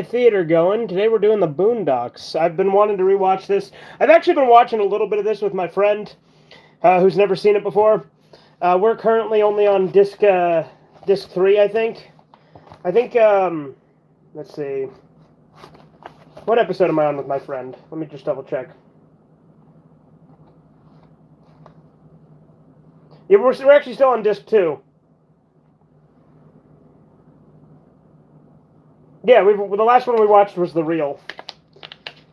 Theater going. Today we're doing the Boondocks. I've been wanting to rewatch this. I've actually been watching a little bit of this with my friend, who's never seen it before. We're currently only on disc 3, I think. Let's see. What episode am I on with my friend? Let me just double check. Yeah, we're actually still on disc 2. Yeah, the last one we watched was the reel.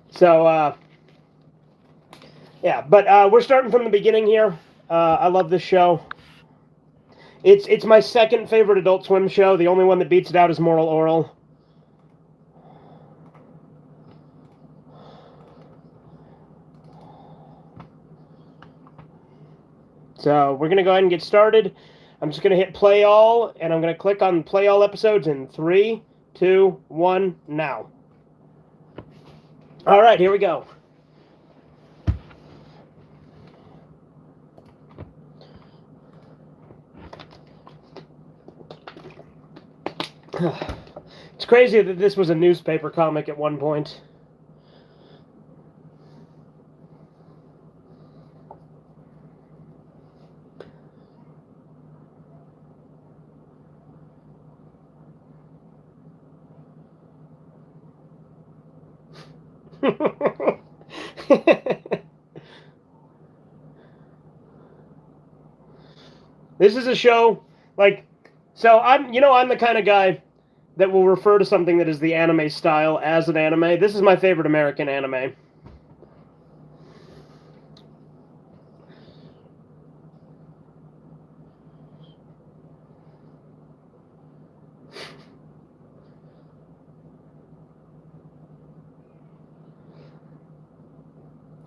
So, yeah, but we're starting from the beginning here. I love this show. It's my second favorite Adult Swim show. The only one that beats it out is Moral Oral. So we're going to go ahead and get started. I'm just going to hit play all, and I'm going to click on play all episodes in 3, 2, 1, now. All right, here we go. It's crazy that this was a newspaper comic at one point. This is a show, so I'm the kind of guy that will refer to something that is the anime style as an anime. This is my favorite American anime.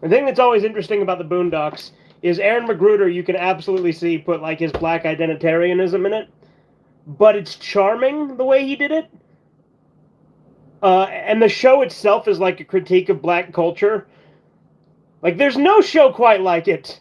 The thing that's always interesting about the Boondocks is Aaron McGruder, you can absolutely see put his black identitarianism in it, but it's charming the way he did it. And the show itself is like a critique of black culture. There's no show quite like it.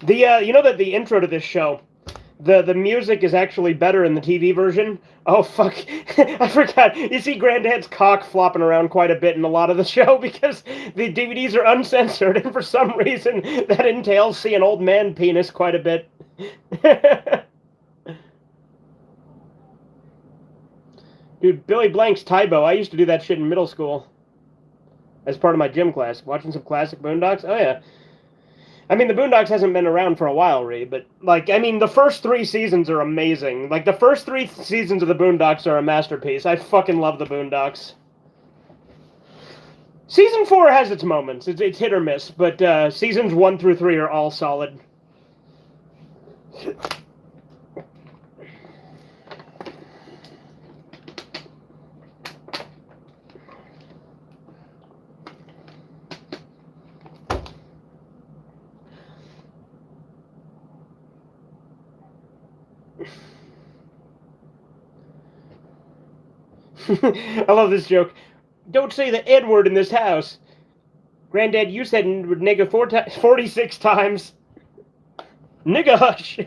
You know that the intro to this show, the music is actually better in the TV version. Oh fuck, I forgot. You see Granddad's cock flopping around quite a bit in a lot of the show because the DVDs are uncensored, and for some reason that entails seeing old man penis quite a bit. Dude, Billy Blank's Tybo. I used to do that shit in middle school as part of my gym class, watching some classic Boondocks. Oh yeah. I mean, the Boondocks hasn't been around for a while, Reed, but, the first 3 seasons are amazing. The first 3 seasons of the Boondocks are a masterpiece. I fucking love the Boondocks. Season 4 has its moments. It's hit or miss, but seasons 1 through 3 are all solid. I love this joke. Don't say the N word in this house. Granddad, you said nigga 46 times. Nigga hush.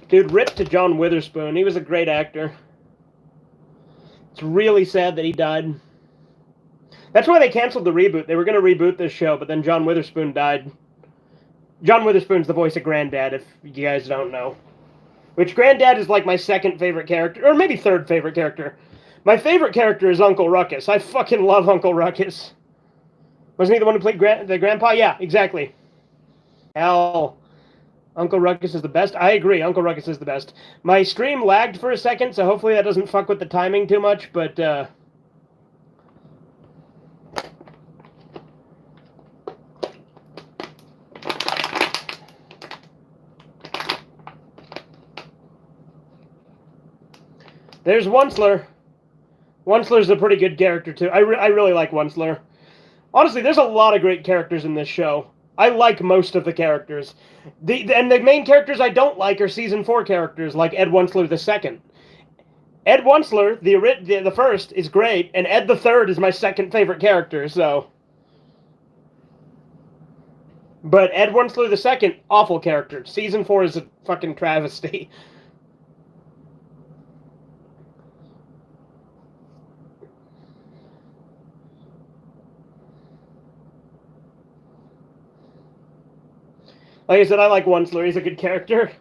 Dude, rip to John Witherspoon. He was a great actor. It's really sad that he died. That's why they canceled the reboot. They were going to reboot this show, but then John Witherspoon died. John Witherspoon's the voice of Granddad, if you guys don't know. Which Granddad is my second favorite character, or maybe third favorite character. My favorite character is Uncle Ruckus. I fucking love Uncle Ruckus. Wasn't he the one who played the grandpa? Yeah, exactly. Hell, Uncle Ruckus is the best. I agree, Uncle Ruckus is the best. My stream lagged for a second, so hopefully that doesn't fuck with the timing too much, but, there's Onceler. Onceler's a pretty good character, too. I really like Onceler. Honestly, there's a lot of great characters in this show. I like most of the characters. And the main characters I don't like are Season 4 characters, like Ed Onceler II. Ed Onceler, the first, is great, and Ed the Third is my second favorite character, so... But Ed Onceler II, awful character. Season 4 is a fucking travesty. Like I said, I like Onceler. He's a good character.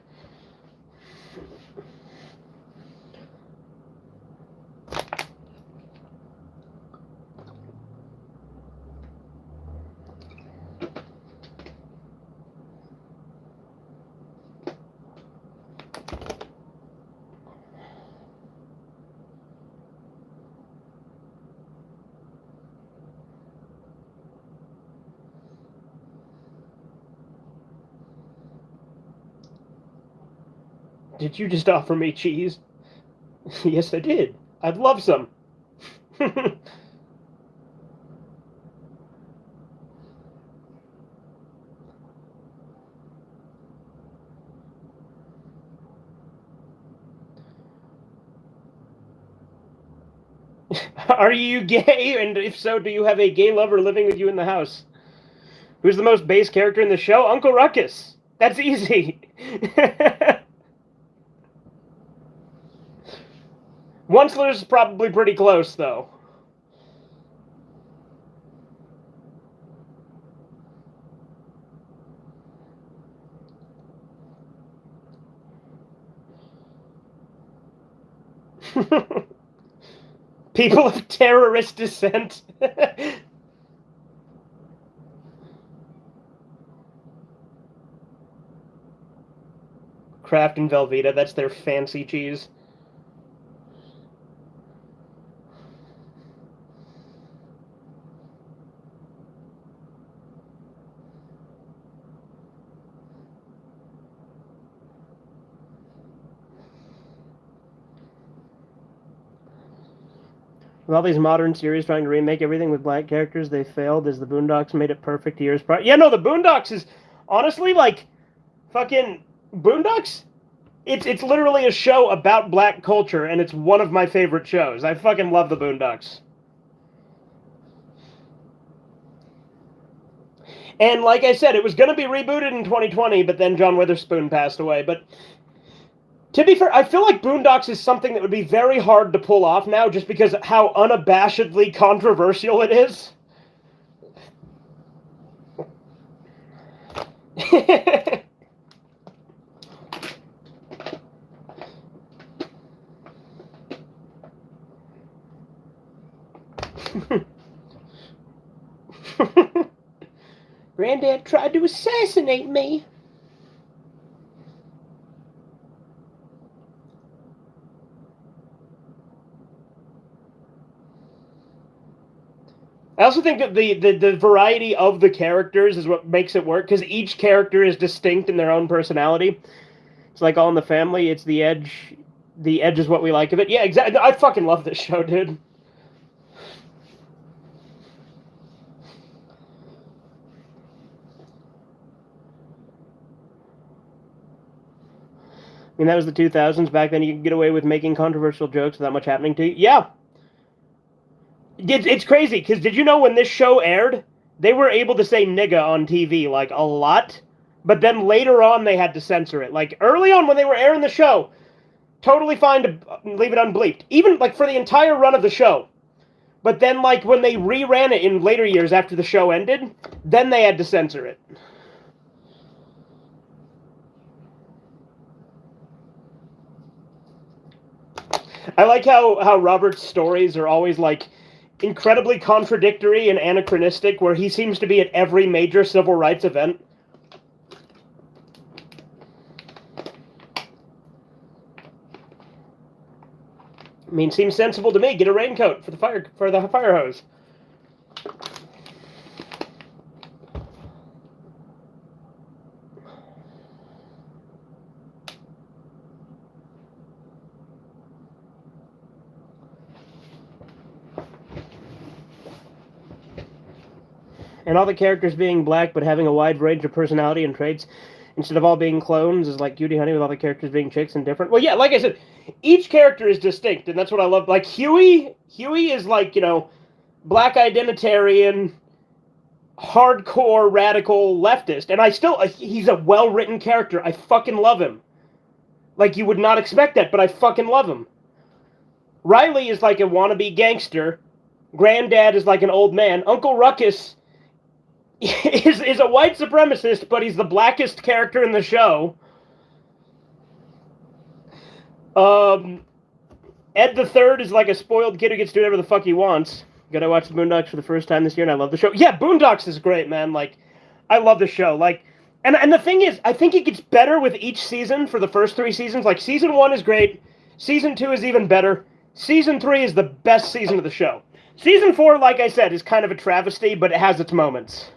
Did you just offer me cheese? Yes, I did. I'd love some. Are you gay? And if so, do you have a gay lover living with you in the house? Who's the most base character in the show? Uncle Ruckus. That's easy. Onceler's probably pretty close, though. People of terrorist descent. Kraft and Velveeta, that's their fancy cheese. With all these modern series trying to remake everything with black characters, they failed as the Boondocks made it perfect years prior. Yeah, no, the Boondocks is honestly like fucking Boondocks. It's literally a show about black culture, and it's one of my favorite shows. I fucking love the Boondocks. And like I said, it was going to be rebooted in 2020, but then John Witherspoon passed away. But to be fair, I feel like Boondocks is something that would be very hard to pull off now just because of how unabashedly controversial it is. Granddad tried to assassinate me. I also think that the variety of the characters is what makes it work, because each character is distinct in their own personality. It's like All in the Family. It's the edge. The edge is what we like of it. Yeah, exactly. I fucking love this show, dude. I mean, that was the 2000s. Back then, you could get away with making controversial jokes without much happening to you. Yeah. It's crazy, because did you know when this show aired, they were able to say nigga on TV, like, a lot, but then later on they had to censor it. Like, early on when they were airing the show, totally fine to leave it unbleeped. Even, like, for the entire run of the show. But then, like, when they reran it in later years after the show ended, then they had to censor it. I like how Robert's stories are always, like, incredibly contradictory and anachronistic, where he seems to be at every major civil rights event. I mean, seems sensible to me. Get a raincoat for the fire hose. And all the characters being black but having a wide range of personality and traits instead of all being clones is like Cutie Honey with all the characters being chicks and different. Well, yeah, like I said, each character is distinct, and that's what I love. Like Huey is like, black identitarian, hardcore radical leftist, and he's a well-written character. I fucking love him. Like, you would not expect that, but I fucking love him. Riley is like a wannabe gangster. Granddad is like an old man. Uncle Ruckus is a white supremacist, but he's the blackest character in the show. Ed the Third is like a spoiled kid who gets to do whatever the fuck he wants. Gotta watch the Boondocks for the first time this year, and I love the show. Yeah, Boondocks is great, man. Like, I love the show. Like, and the thing is, I think it gets better with each season for the first 3 seasons. Like, season 1 is great. Season 2 is even better. Season 3 is the best season of the show. Season 4, like I said, is kind of a travesty, but it has its moments.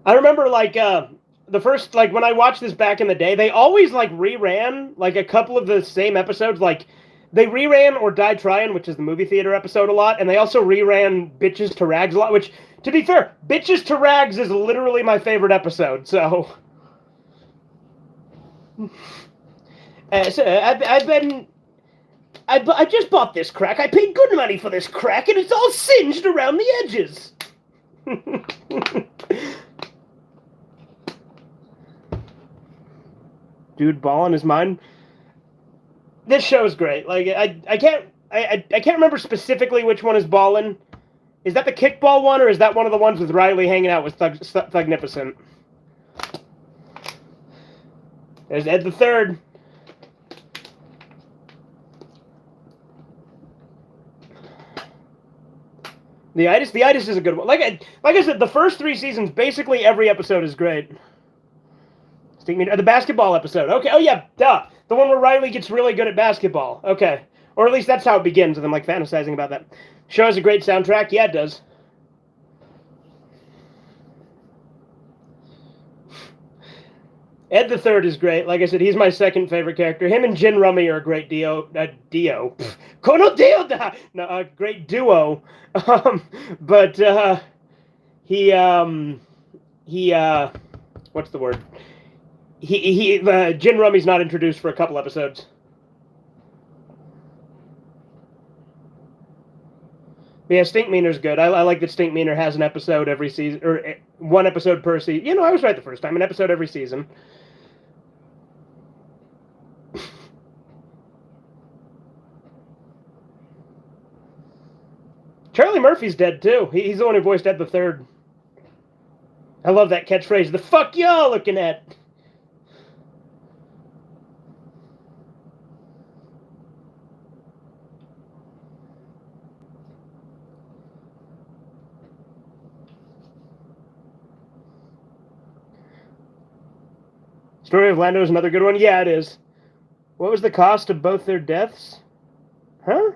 I remember, like, the first, like, when I watched this back in the day, they always, like, reran, like, a couple of the same episodes. Like, they reran Or Die Tryin', which is the movie theater episode, a lot, and they also reran Bitches to Rags a lot, which, to be fair, Bitches to Rags is literally my favorite episode, so... I just bought this crack. I paid good money for this crack, and it's all singed around the edges. Dude, ballin' is mine. This show is great. Like, I can't remember specifically which one is ballin'. Is that the kickball one, or is that one of the ones with Riley hanging out with Thugnificent? There's Ed the Third. The itis is a good one. Like I said, the first 3 seasons, basically every episode is great. The basketball episode. Okay. Oh yeah, duh. The one where Riley gets really good at basketball. Okay. Or at least that's how it begins, with him like fantasizing about that. Show has a great soundtrack. Yeah, it does. Ed the Third is great. Like I said, he's my second favorite character. Him and Gin Rummy are a great great duo. But what's the word? Gin Rummy's not introduced for a couple episodes. But yeah, Stinkmeaner's good. I like that Stinkmeaner has an episode every season, or 1 episode per season. You know, I was right the first time. An episode every season. Charlie Murphy's dead, too. He's the one who voiced Ed the Third. I love that catchphrase. The fuck y'all looking at? Story of Lando is another good one. Yeah, it is. What was the cost of both their deaths? Huh? What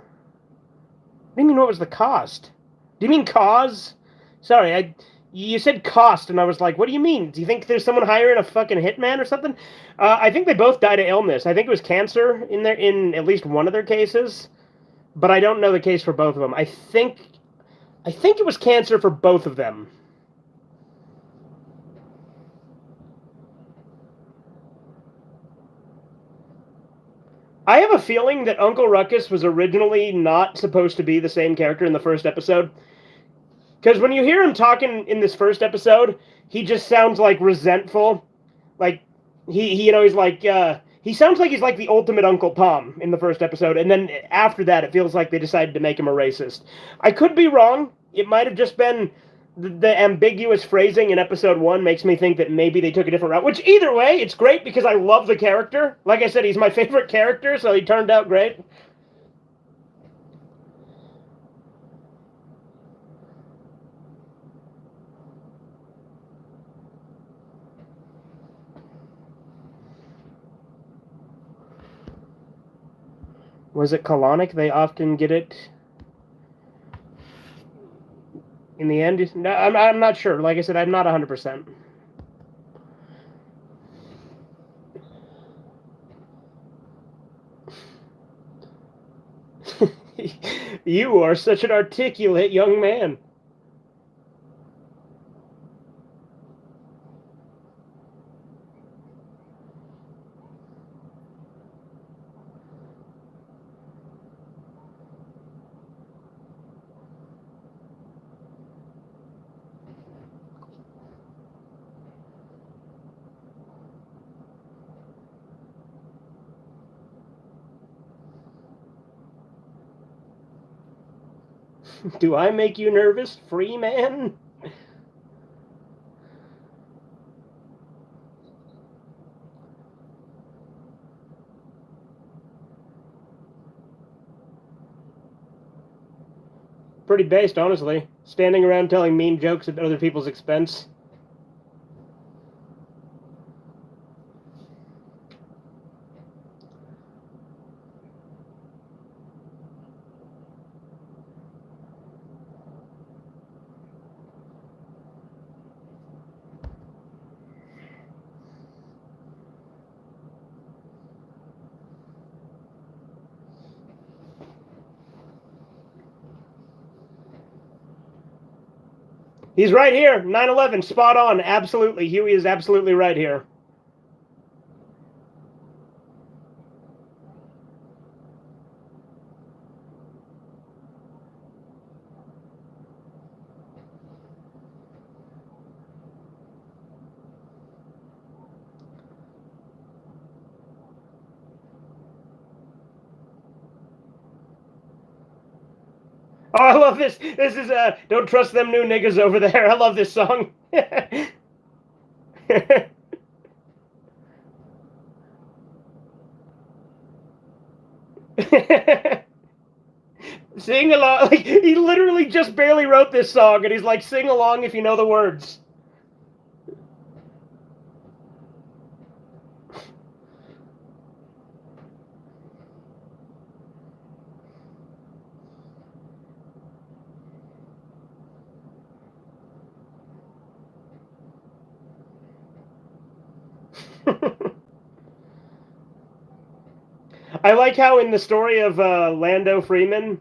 do you mean, what was the cost? Do you mean cause? Sorry, you said cost, and I was like, what do you mean? Do you think there's someone hiring a fucking hitman or something? I think they both died of illness. I think it was cancer in at least one of their cases, but I don't know the case for both of them. I think it was cancer for both of them. I have a feeling that Uncle Ruckus was originally not supposed to be the same character in the first episode. Because when you hear him talking in this first episode, he just sounds like resentful. Like, he's like, he sounds like he's like the ultimate Uncle Tom in the first episode. And then after that, it feels like they decided to make him a racist. I could be wrong. It might have just been the ambiguous phrasing in episode 1 makes me think that maybe they took a different route. Which, either way, it's great because I love the character. Like I said, he's my favorite character, so he turned out great. Was it colonic? They often get it. In the end, no, I'm not sure. Like I said, I'm not 100%. You are such an articulate young man. Do I make you nervous, free man? Pretty based, honestly. Standing around telling mean jokes at other people's expense. He's right here. 9/11, spot on. Absolutely. Huey is absolutely right here. Oh, I love this. This is Don't Trust Them New Niggas Over There. I love this song. Sing along. Like, he literally just barely wrote this song, and he's like, sing along if you know the words. I like how in the story of Lando Freeman,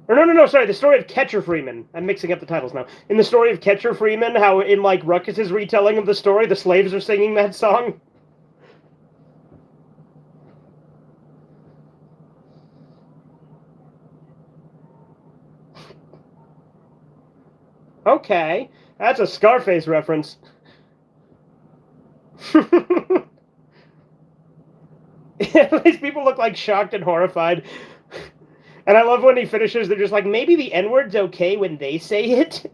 or no, sorry, the story of Catcher Freeman. I'm mixing up the titles now. In the story of Catcher Freeman, how in like Ruckus's retelling of the story, the slaves are singing that song. Okay, that's a Scarface reference. These people look like shocked and horrified. And I love when he finishes, they're just like, maybe the N-word's okay when they say it?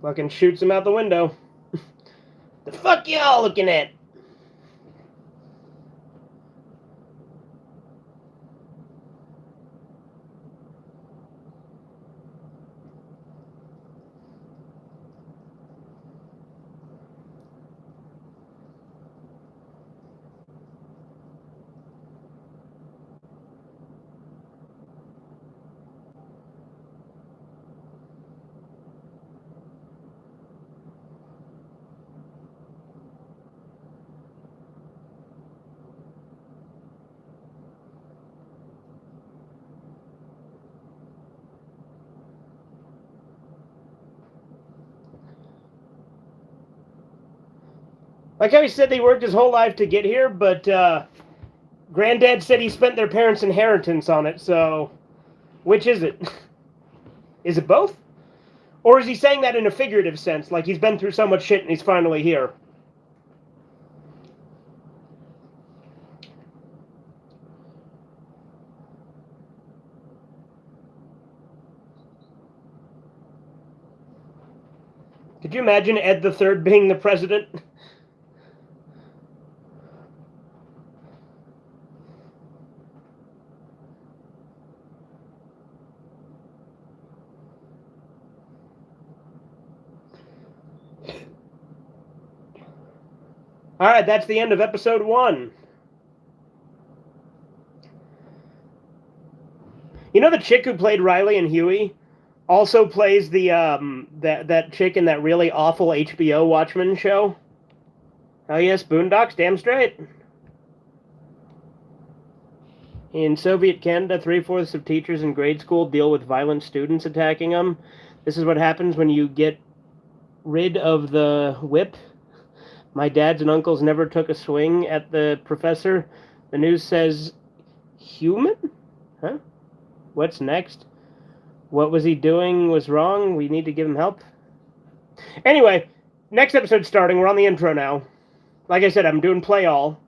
Fucking shoots him out the window. The fuck y'all looking at? Like how he said they worked his whole life to get here, but Granddad said he spent their parents' inheritance on it, so which is it? Is it both? Or is he saying that in a figurative sense, like he's been through so much shit and he's finally here? Could you imagine Ed the Third being the president? All right, that's the end of episode 1. You know the chick who played Riley and Huey also plays the that chick in that really awful HBO Watchmen show? Oh yes, Boondocks, damn straight. In Soviet Canada, 3/4 of teachers in grade school deal with violent students attacking them. This is what happens when you get rid of the whip. My dads and uncles never took a swing at the professor. The news says, human? Huh? What's next? What was he doing was wrong. We need to give him help. Anyway, next episode's starting. We're on the intro now. Like I said, I'm doing play all.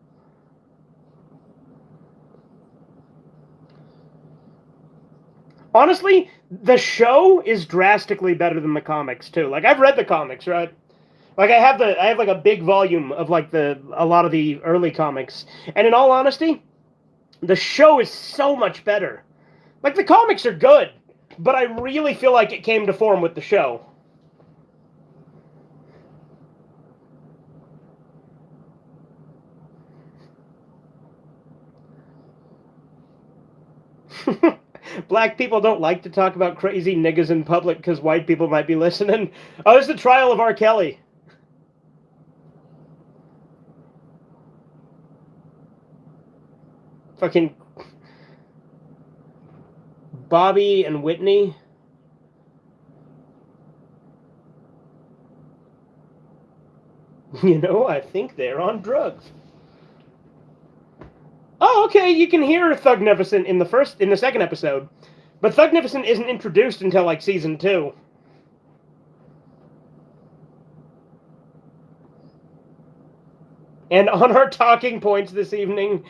Honestly, the show is drastically better than the comics too. Like I've read the comics, right? Like I have like a big volume of like a lot of the early comics. And in all honesty, the show is so much better. Like the comics are good, but I really feel like it came to form with the show. Black people don't like to talk about crazy niggas in public because white people might be listening. Oh, this is the trial of R. Kelly. Fucking Bobby and Whitney. You know, I think they're on drugs. Oh, okay, you can hear Thugnificent in the second episode. But Thugnificent isn't introduced until like season 2. And on our talking points this evening,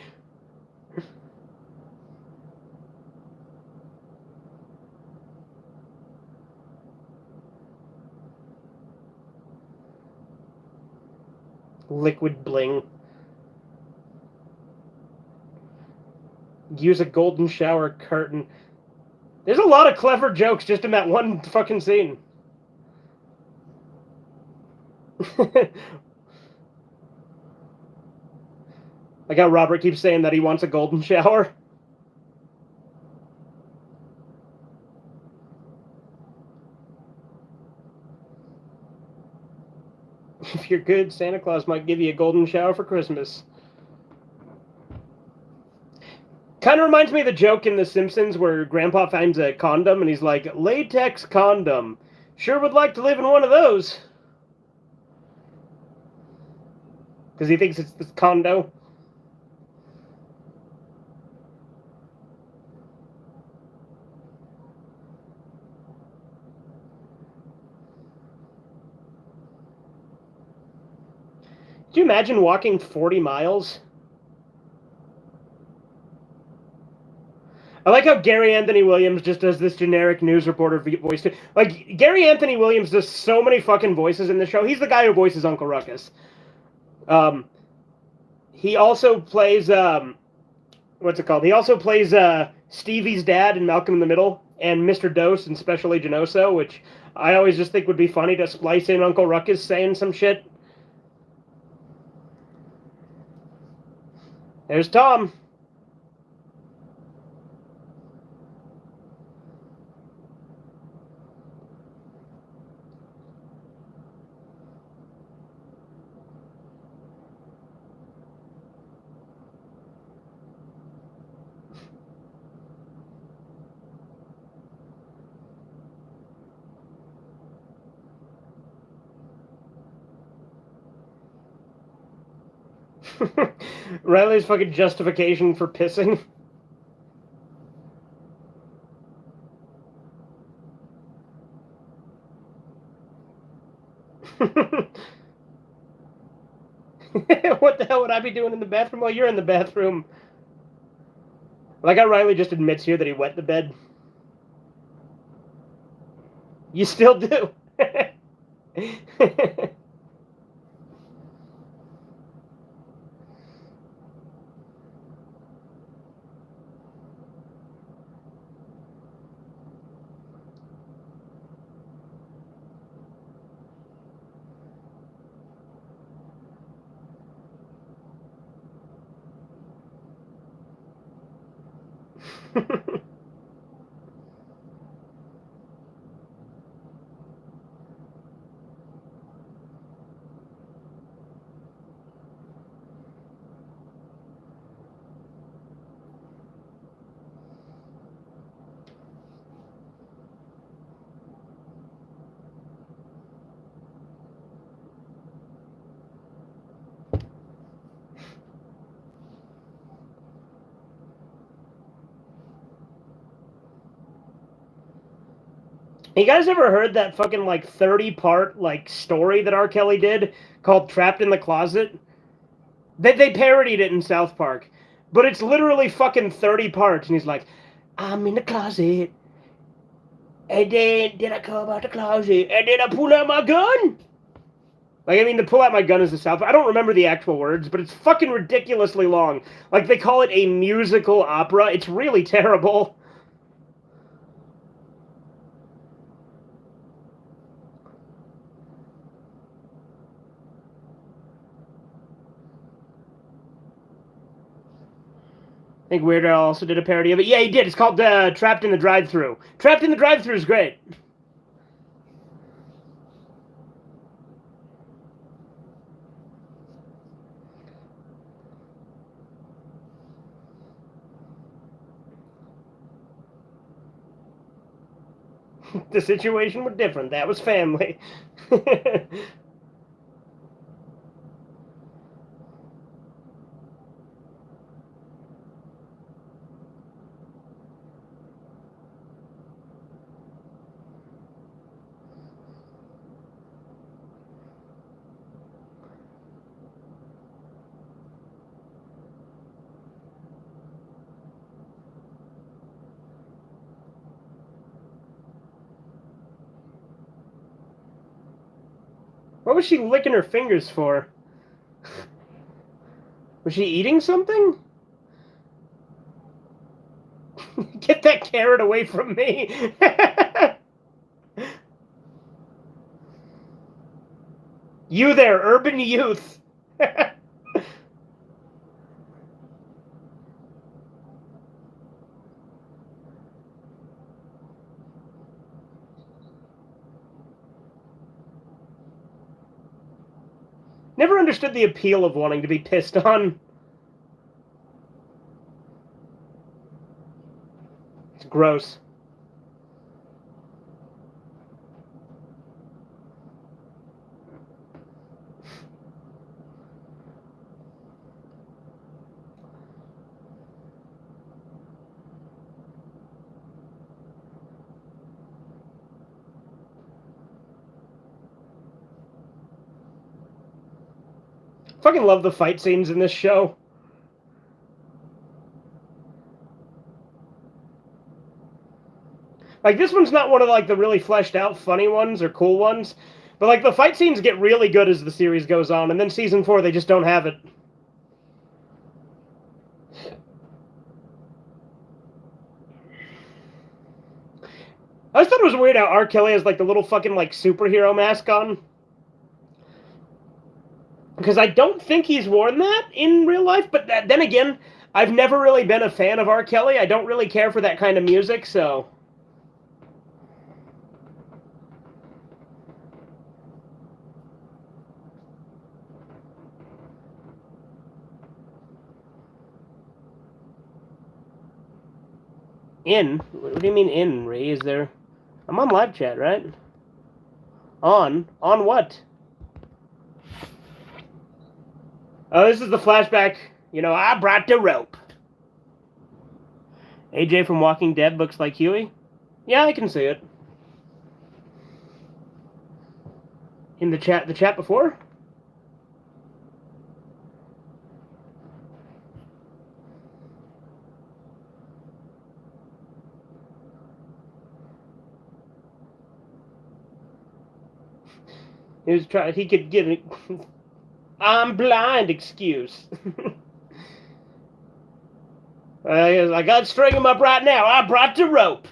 liquid bling. Use a golden shower curtain. There's a lot of clever jokes just in that one fucking scene. Like how Robert keeps saying that he wants a golden shower. If you're good, Santa Claus might give you a golden shower for Christmas. Kind of reminds me of the joke in The Simpsons where Grandpa finds a condom and he's like, latex condom. Sure would like to live in one of those. Because he thinks it's this condo. Could you imagine walking 40 miles? I like how Gary Anthony Williams just does this generic news reporter voice. Like, Gary Anthony Williams does so many fucking voices in the show. He's the guy who voices Uncle Ruckus. He also plays, what's it called? He also plays Stevie's dad in Malcolm in the Middle and Mr. Dose in Special Agent Oso, which I always just think would be funny to splice in Uncle Ruckus saying some shit. There's Tom. Riley's fucking justification for pissing. What the hell would I be doing in the bathroom while you're in the bathroom? Like how Riley just admits here that he wet the bed. You still do. You guys ever heard that fucking like 30-part like story that R. Kelly did called "Trapped in the Closet"? They parodied it in South Park, but it's literally fucking 30 parts, and he's like, "I'm in the closet, and then I come out the closet, and then I pull out my gun." Like, I mean, to pull out my gun is the South. I don't remember the actual words, but it's fucking ridiculously long. Like, they call it a musical opera. It's really terrible. I think Weird Al also did a parody of it. Yeah, he did. It's called Trapped in the Drive-Thru. Trapped in the Drive-Thru is great. The situation was different. That was family. What was she licking her fingers for? Was she eating something? Get that carrot away from me. You there, urban youth. Never understood the appeal of wanting to be pissed on. It's gross. Fucking love the fight scenes in this show. Like, this one's not one of, like, the really fleshed out funny ones or cool ones. But, like, the fight scenes get really good as the series goes on. And then season 4, they just don't have it. I always thought it was weird how R. Kelly has, like, the little fucking, like, superhero mask on. Because I don't think he's worn that in real life. But then again, I've never really been a fan of R. Kelly. I don't really care for that kind of music, so... In? What do you mean in, Ray? Is there... I'm on live chat, right? On? On what? Oh, this is the flashback. You know, I brought the rope. AJ from Walking Dead looks like Huey? Yeah, I can see it. In the chat before? He could give it. I'm blind excuse. I got to string him up right now. I brought the rope.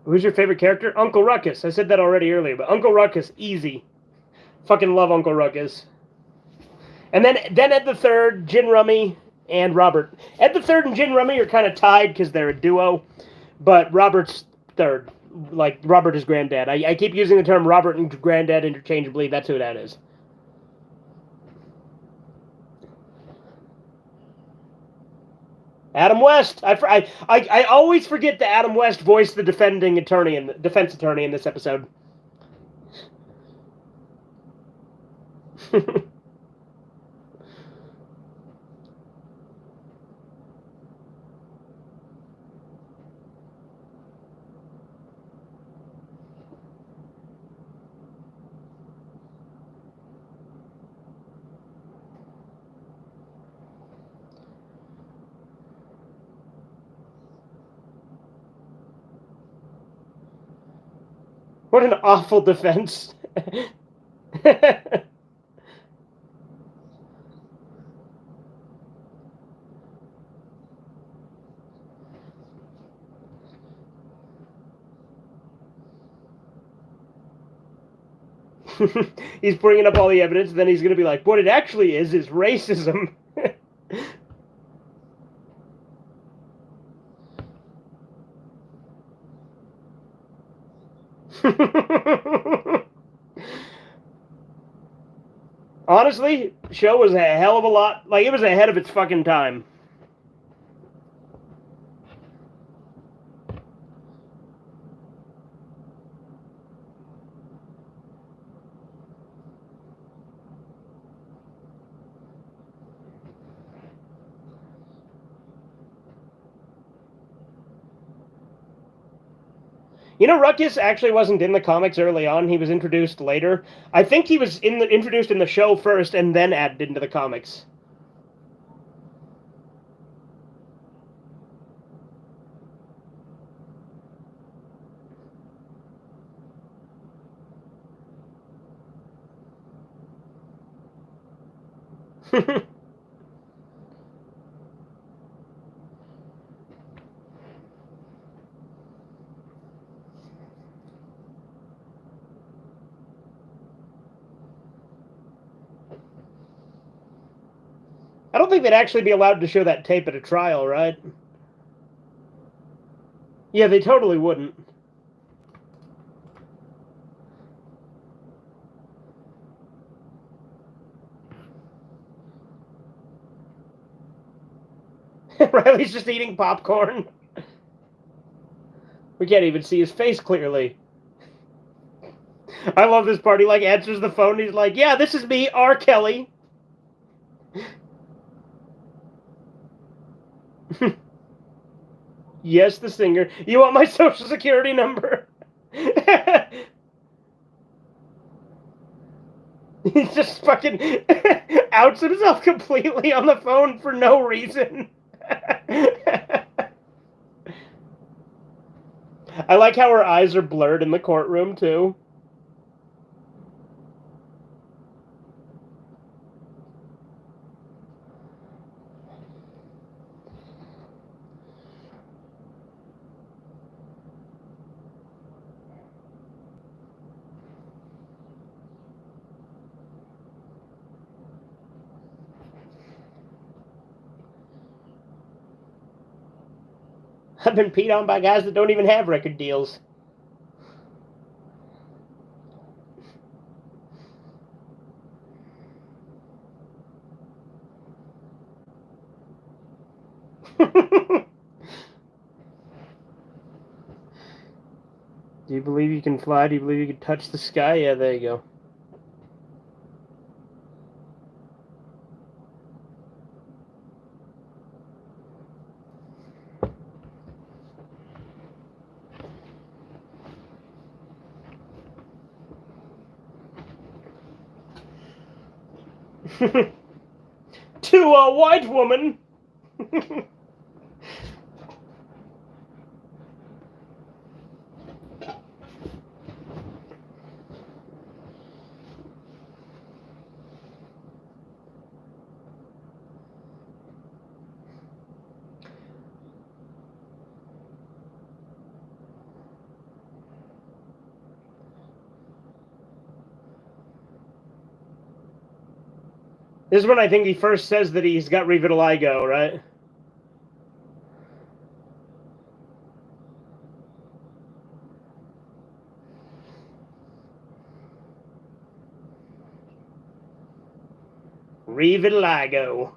Who's your favorite character? Uncle Ruckus. I said that already earlier, but Uncle Ruckus, easy. Fucking love Uncle Ruckus. And then Ed the Third, Gin Rummy, and Robert. Ed the Third and Gin Rummy are kind of tied because they're a duo, but Robert's third. Like, Robert is granddad. I keep using the term Robert and granddad interchangeably. That's who that is. Adam West. I always forget that Adam West voiced the defense attorney in this episode. What an awful defense. He's bringing up all the evidence, and then he's going to be like, what it actually is racism. Honestly, show was a hell of a lot. Like, it was ahead of its fucking time. You know, Ruckus actually wasn't in the comics early on. He was introduced later. I think he was introduced in the show first and then added into the comics. I don't think they'd actually be allowed to show that tape at a trial, right? Yeah, they totally wouldn't. Riley's just eating popcorn. We can't even see his face clearly. I love this part. He, like, answers the phone. He's like, yeah, this is me, R. Kelly. Yes, the singer. You want my social security number? He just fucking outs himself completely on the phone for no reason. I like how her eyes are blurred in the courtroom, too. I've been peed on by guys that don't even have record deals. Do you believe you can fly? Do you believe you can touch the sky? Yeah, there you go. To a white woman. This is when I think he first says that he's got revitiligo, right? Revitiligo.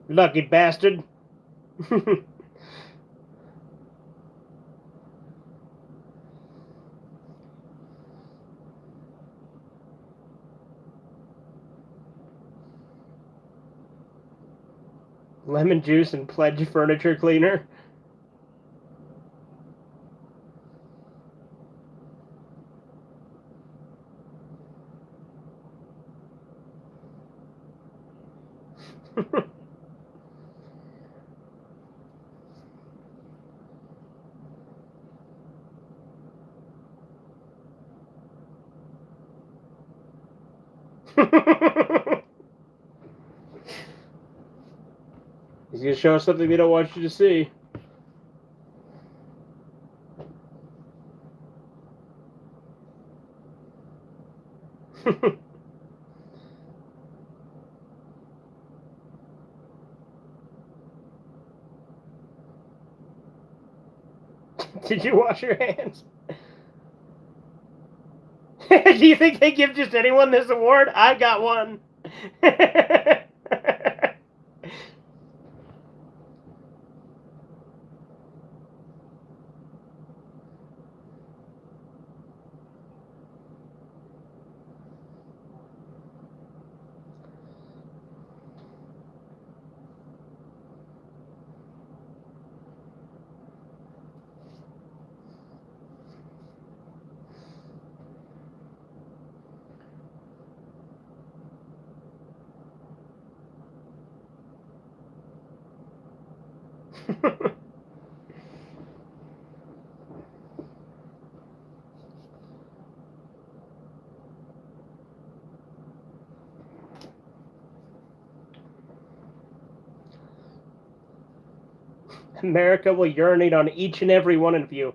Lucky bastard. Lemon juice and pledge furniture cleaner. He's gonna show us something we don't want you to see. Did you wash your hands? Do you think they give just anyone this award? I got one. America will urinate on each and every one of you.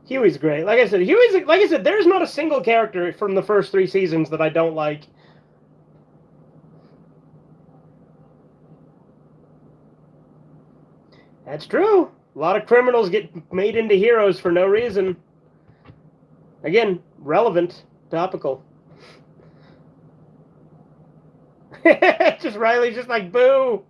Huey's great. Like I said, there's not a single character from the first 3 seasons that I don't like. That's true. A lot of criminals get made into heroes for no reason. Again, relevant, topical. Just Riley's just like, boo.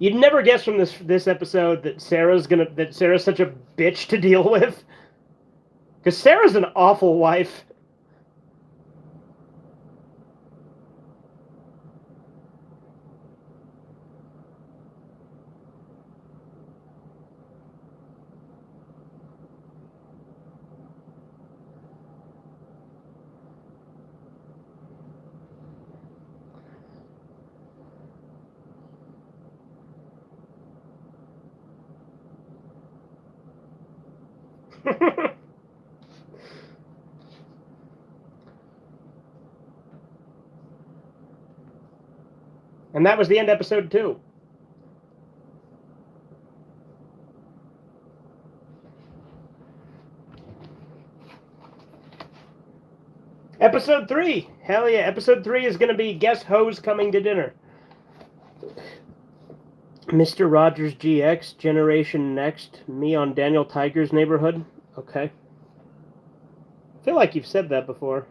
You'd never guess from this episode that Sarah's such a bitch to deal with. Because Sarah's an awful wife. And that was the end of episode 2. Episode 3. Hell yeah. Episode 3 is going to be Guess Who's Coming to Dinner. Mr. Rogers GX, Generation Next, me on Daniel Tiger's Neighborhood. Okay. I feel like you've said that before.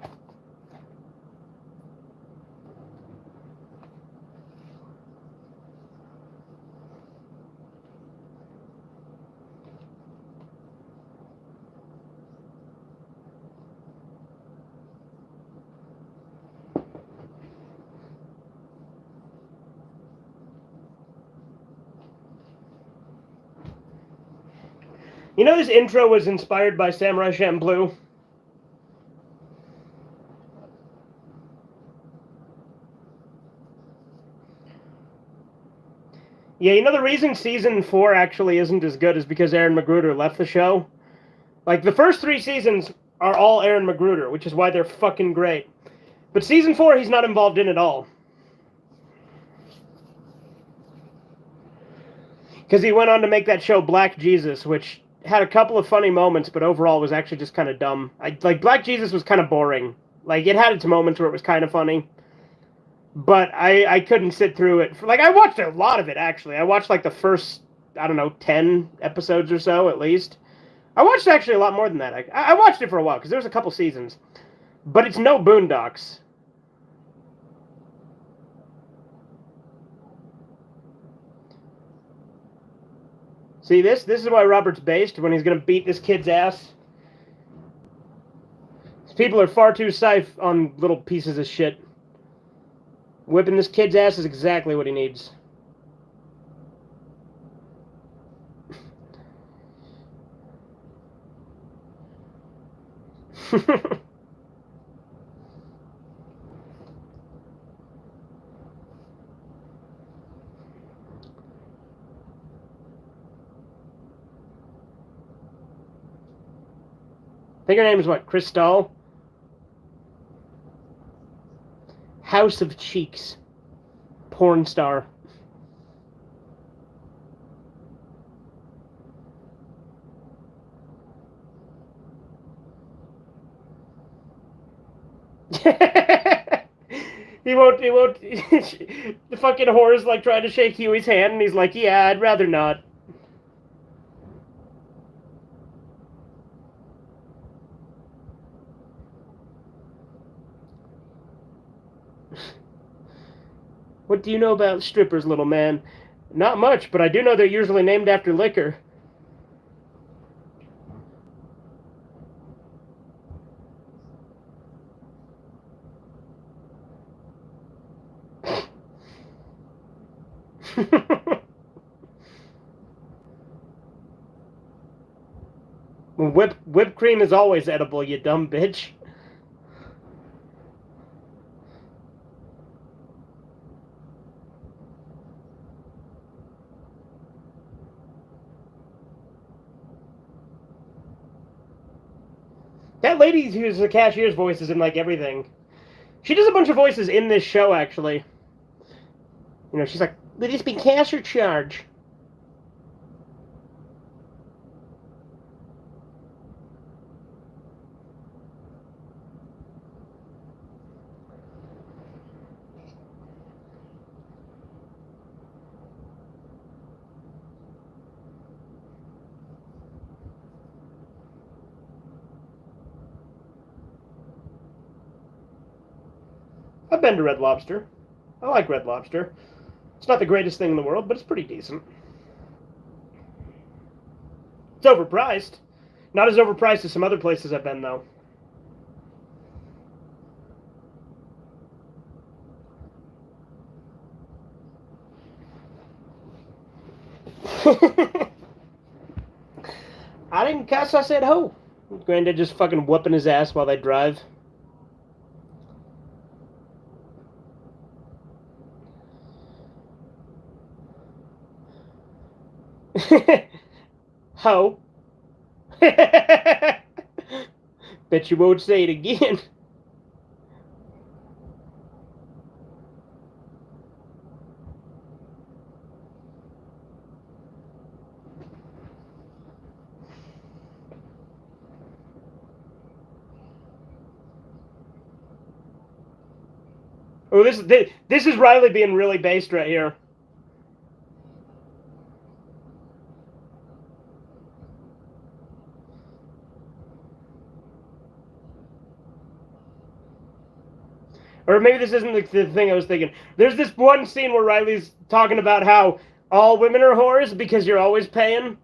You know this intro was inspired by Samurai Champloo? Yeah, you know the reason season 4 actually isn't as good is because Aaron Magruder left the show. Like, the first 3 seasons are all Aaron Magruder, which is why they're fucking great. But season 4, he's not involved in at all. Because he went on to make that show Black Jesus, which had a couple of funny moments, but overall was actually just kind of dumb. Like, Black Jesus was kind of boring. Like, it had its moments where it was kind of funny. But I couldn't sit through it. Like, I watched a lot of it, actually. I watched, like, the first, I don't know, 10 episodes or so, at least. I watched actually a lot more than that. I watched it for a while, because there was a couple seasons. But it's no Boondocks. See, this is why Robert's based, when he's going to beat this kid's ass. These people are far too safe on little pieces of shit. Whipping this kid's ass is exactly what he needs. I think her name is what? Crystal? House of Cheeks. Porn star. he won't. The fucking whore's like trying to shake Huey's hand, and he's like, yeah, I'd rather not. What do you know about strippers, little man? Not much, but I do know they're usually named after liquor. Whipped cream is always edible, you dumb bitch. That lady who's the cashier's voice is in, like, everything. She does a bunch of voices in this show, actually. You know, she's like, will this be cash or charge? I've been to Red Lobster. I like Red Lobster. It's not the greatest thing in the world, but it's pretty decent. It's overpriced. Not as overpriced as some other places I've been, though. I didn't cuss, I said ho. Granddad just fucking whooping his ass while they drive. Ho. Bet you won't say it again. Oh, this is Riley being really based right here. Or maybe this isn't the thing I was thinking. There's this one scene where Riley's talking about how all women are whores because you're always paying.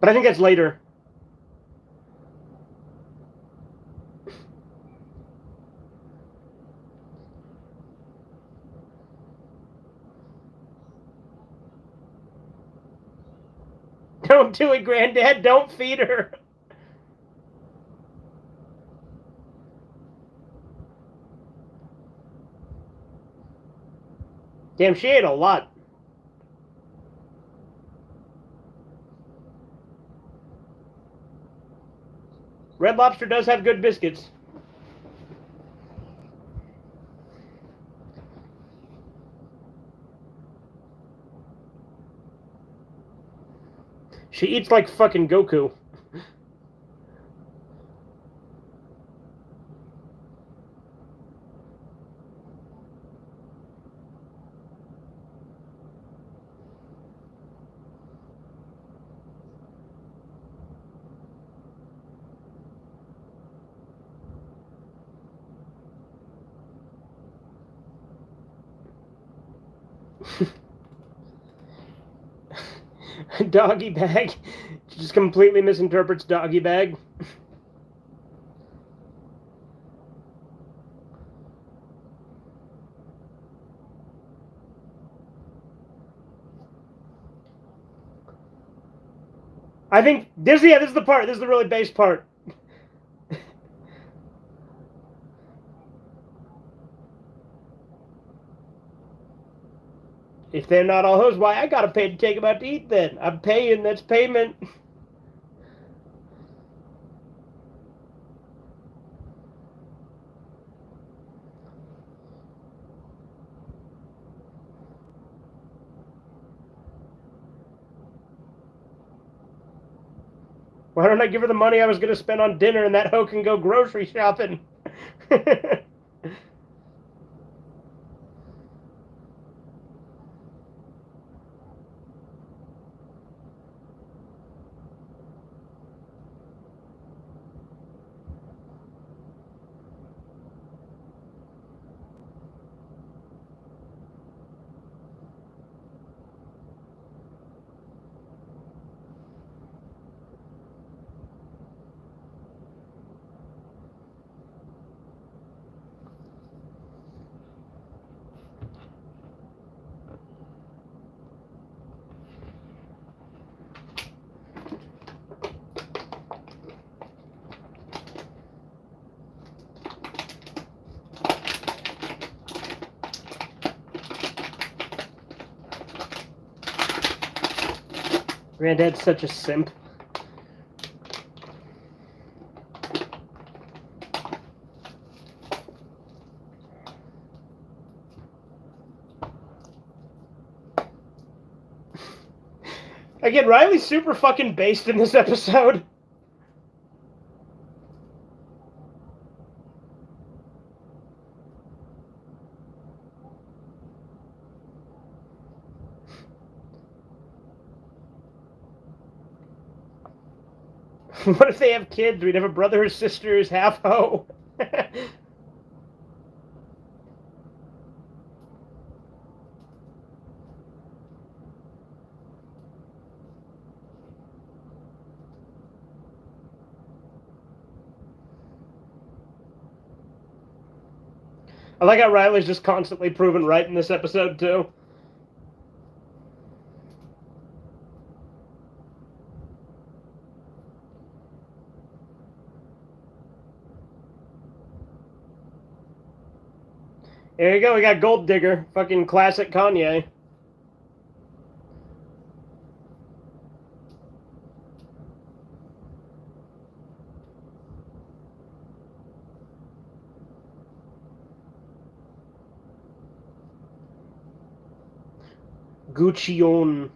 But I think that's later. Don't do it, Granddad. Don't feed her. Damn, she ate a lot. Red Lobster does have good biscuits. She eats like fucking Goku. Doggy bag. She just completely misinterprets doggy bag. I think this is the part. This is the really base part. If they're not all hoes, why I gotta pay to take them out to eat then? I'm paying, that's payment. Why don't I give her the money I was gonna spend on dinner and that hoe can go grocery shopping? Granddad's such a simp. Again, Riley's super fucking based in this episode. What if they have kids? We'd have a brother or sister who's half hoe. I like how Riley's just constantly proven right in this episode, too. Here you go, we got Gold Digger. Fucking classic Kanye. Gucci-on.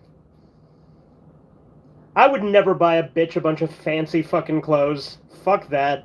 I would never buy a bitch a bunch of fancy fucking clothes. Fuck that.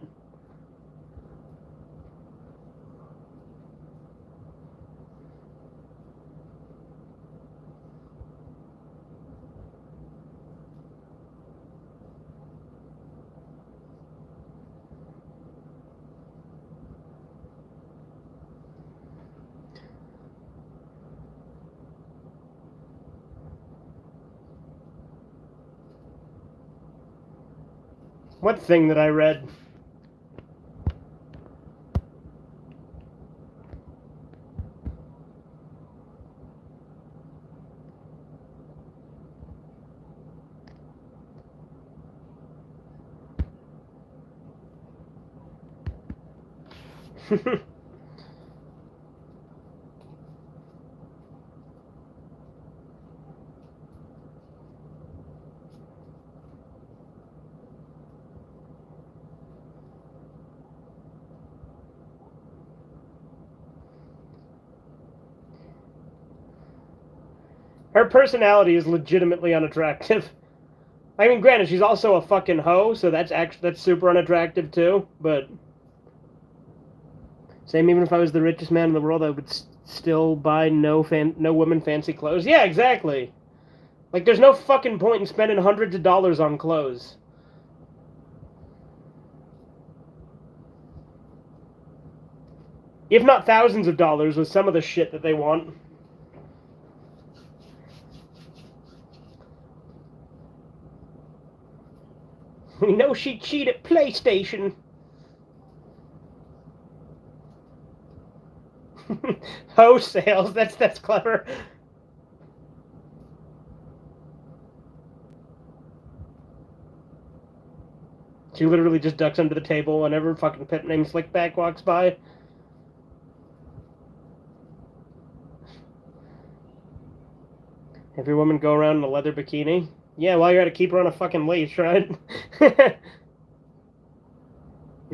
What thing that I read? Her personality is legitimately unattractive. I mean, granted, she's also a fucking hoe, so that's super unattractive too. But same, even if I was the richest man in the world, I would still buy no women fancy clothes. Yeah, exactly. Like, there's no fucking point in spending hundreds of dollars on clothes. If not thousands of dollars with some of the shit that they want. We know she cheated at PlayStation. Hoe sales, that's clever. She literally just ducks under the table whenever fucking pet named Slickback walks by. Every woman go around in a leather bikini? Yeah, well, you gotta keep her on a fucking leash, right? You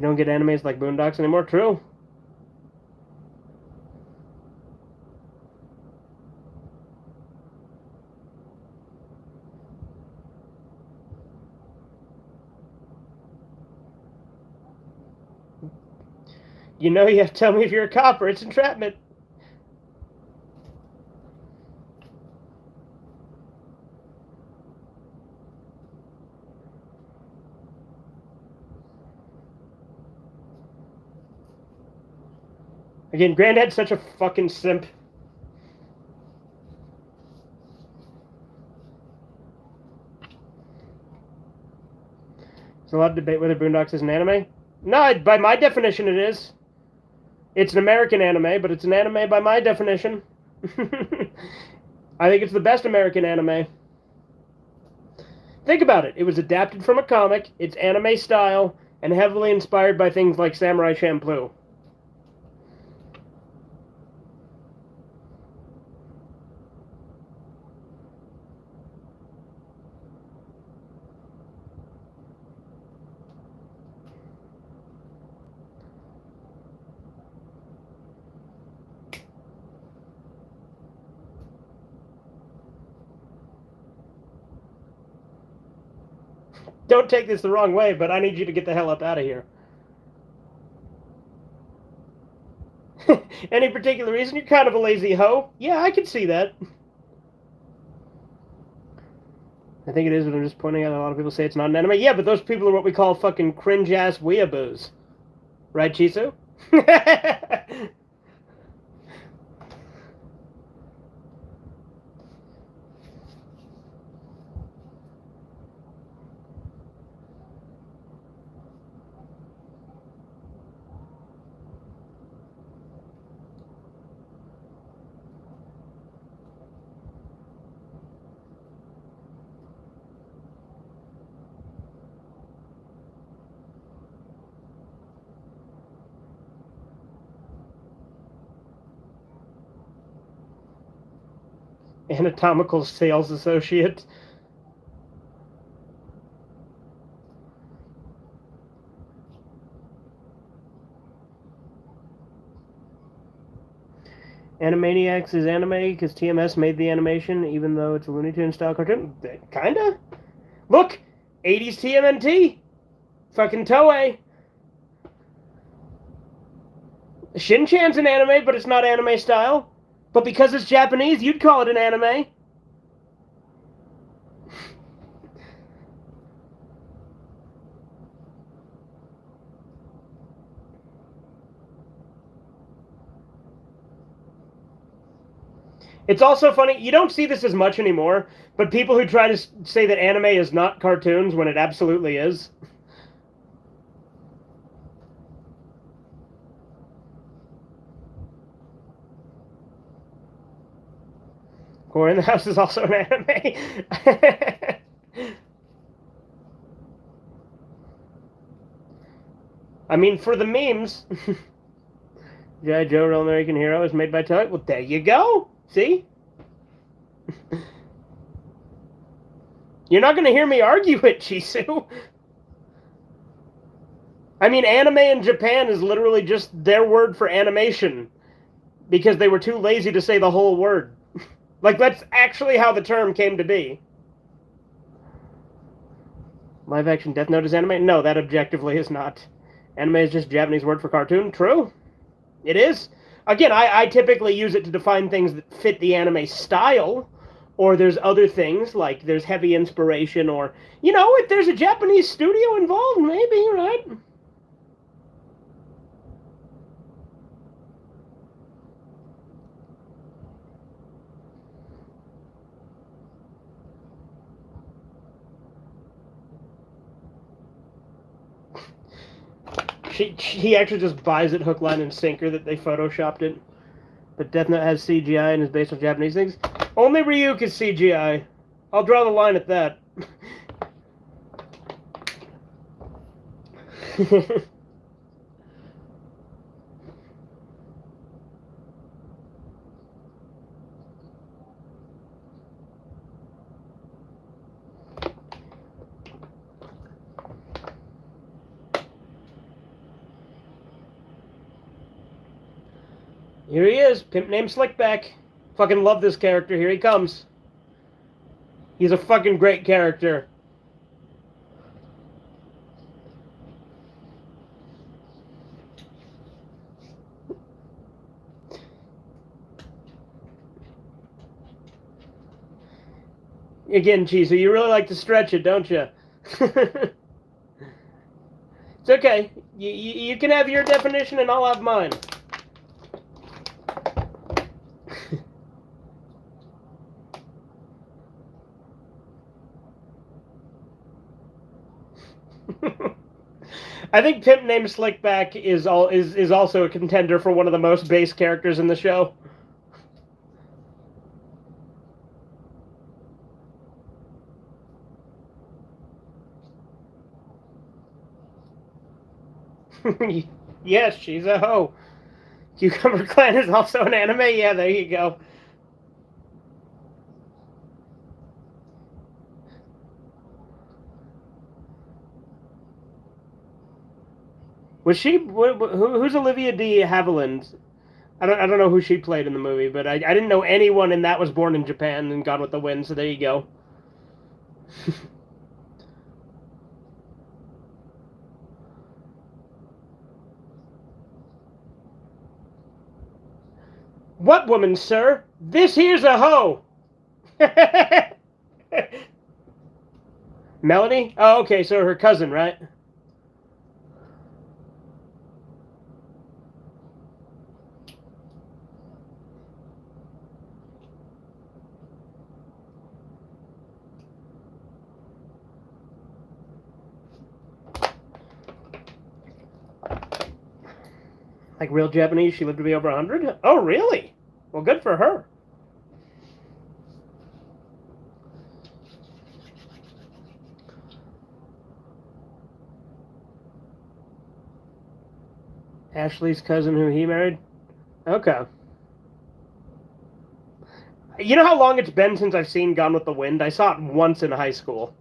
don't get animes like Boondocks anymore? True. You know you have to tell me if you're a cop or it's entrapment. Again, Granddad's such a fucking simp. There's a lot of debate whether Boondocks is an anime. No, by my definition it is. It's an American anime, but it's an anime by my definition. I think it's the best American anime. Think about it. It was adapted from a comic, it's anime style, and heavily inspired by things like Samurai Champloo. Don't take this the wrong way, but I need you to get the hell up out of here. Any particular reason? You're kind of a lazy hoe. Yeah, I can see that. I think it is, but I'm just pointing out a lot of people say it's not an anime. Yeah, but those people are what we call fucking cringe-ass weeaboos. Right, Chisu? Anatomical sales associate. Animaniacs is anime because TMS made the animation, even though it's a Looney Tunes style cartoon. Kinda. Look, 80s TMNT. Fucking Toei. Shin-Chan's an anime, but it's not anime style. But because it's Japanese, you'd call it an anime. It's also funny, you don't see this as much anymore, but people who try to say that anime is not cartoons when it absolutely is. Or in the House is also an anime. I mean, for the memes. G.I. Joe, Real American Hero is made by Toei. Well, there you go. See? You're not going to hear me argue it, Chisu. I mean, anime in Japan is literally just their word for animation because they were too lazy to say the whole word. Like, that's actually how the term came to be. Live action Death Note is anime? No, that objectively is not. Anime is just Japanese word for cartoon. True. It is. Again, I typically use it to define things that fit the anime style, or there's other things, like there's heavy inspiration, or, you know, if there's a Japanese studio involved, maybe, right? He actually just buys it hook, line, and sinker that they photoshopped it. But Death Note has CGI and is based on Japanese things. Only Ryuk is CGI. I'll draw the line at that. Here he is, pimp named Slickback. Fucking love this character. Here he comes. He's a fucking great character. Again, Chizu, you really like to stretch it, don't you? It's okay. You can have your definition and I'll have mine. I think Pimp Named Slickback is also a contender for one of the most base characters in the show. Yes, she's a hoe. Cucumber Clan is also an anime? Yeah, there you go. Was she... Who's Olivia de Havilland? I don't know who she played in the movie, but I didn't know anyone in that was born in Japan and Gone with the Wind, so there you go. What woman, sir? This here's a hoe! Melody? Oh, okay, so her cousin, right? Like real Japanese, she lived to be over 100? Oh, really? Well, good for her. Ashley's cousin who he married? Okay. You know how long it's been since I've seen Gone with the Wind? I saw it once in high school.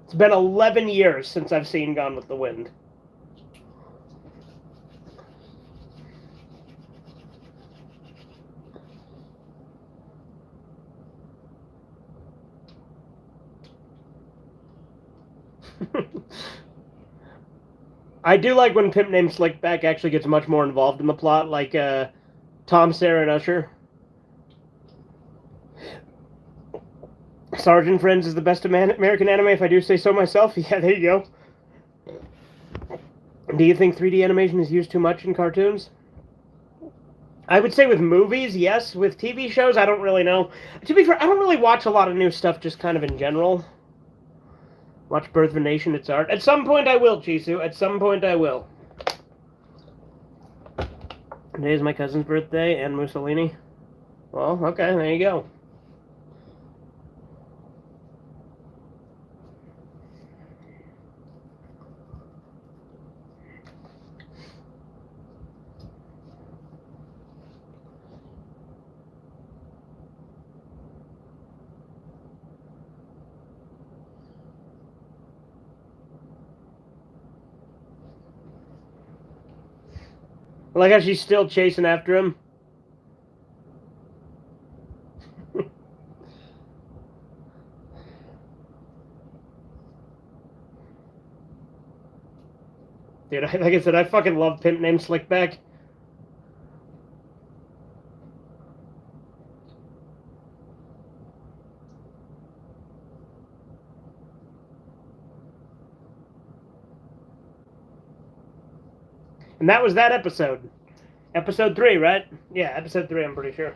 It's been 11 years since I've seen Gone with the Wind. I do like when Pimp Named Slickback actually gets much more involved in the plot, like Tom, Sarah, and Usher. Sergeant Friends is the best American anime, if I do say so myself. Yeah, there you go. Do you think 3D animation is used too much in cartoons? I would say with movies, yes. With TV shows, I don't really know. To be fair, I don't really watch a lot of new stuff, just kind of in general. Watch Birth of a Nation, it's art. At some point I will, Chisu. At some point I will. Today is my cousin's birthday and Mussolini. Well, okay, there you go. I like how she's still chasing after him. Dude, like I said, I fucking love Pimp Named Slickback. And that was that episode. Episode 3, right? Yeah, episode 3, I'm pretty sure.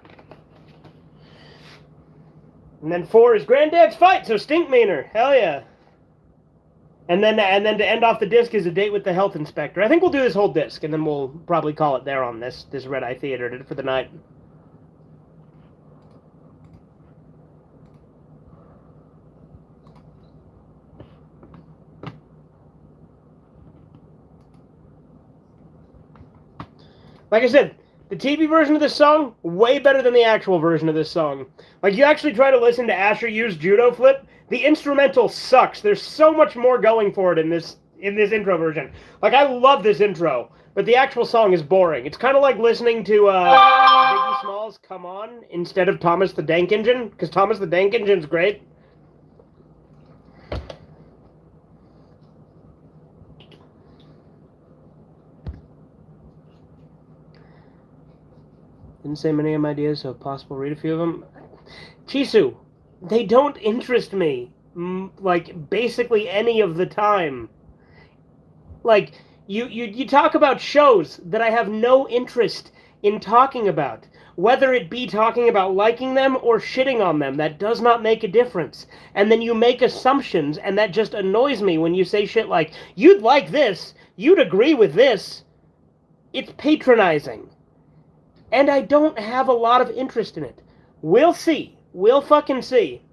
And then 4 is Granddad's Fight, so Stinkmeaner. Hell yeah. And then to end off the disc is a date with the health inspector. I think we'll do this whole disc, and then we'll probably call it there on this Redeye Theater for the night. Like I said, the TV version of this song, way better than the actual version of this song. Like, you actually try to listen to Asher use Judo Flip, the instrumental sucks. There's so much more going for it in this intro version. Like, I love this intro, but the actual song is boring. It's kind of like listening to Biggie Smalls' Come On instead of Thomas the Dank Engine, because Thomas the Dank Engine's great. Didn't say many of my ideas, so if possible, read a few of them. Chisu, they don't interest me, like, basically any of the time. Like, you talk about shows that I have no interest in talking about. Whether it be talking about liking them or shitting on them, that does not make a difference. And then you make assumptions, and that just annoys me when you say shit like, you'd like this, you'd agree with this. It's patronizing. And I don't have a lot of interest in it. We'll see. We'll fucking see.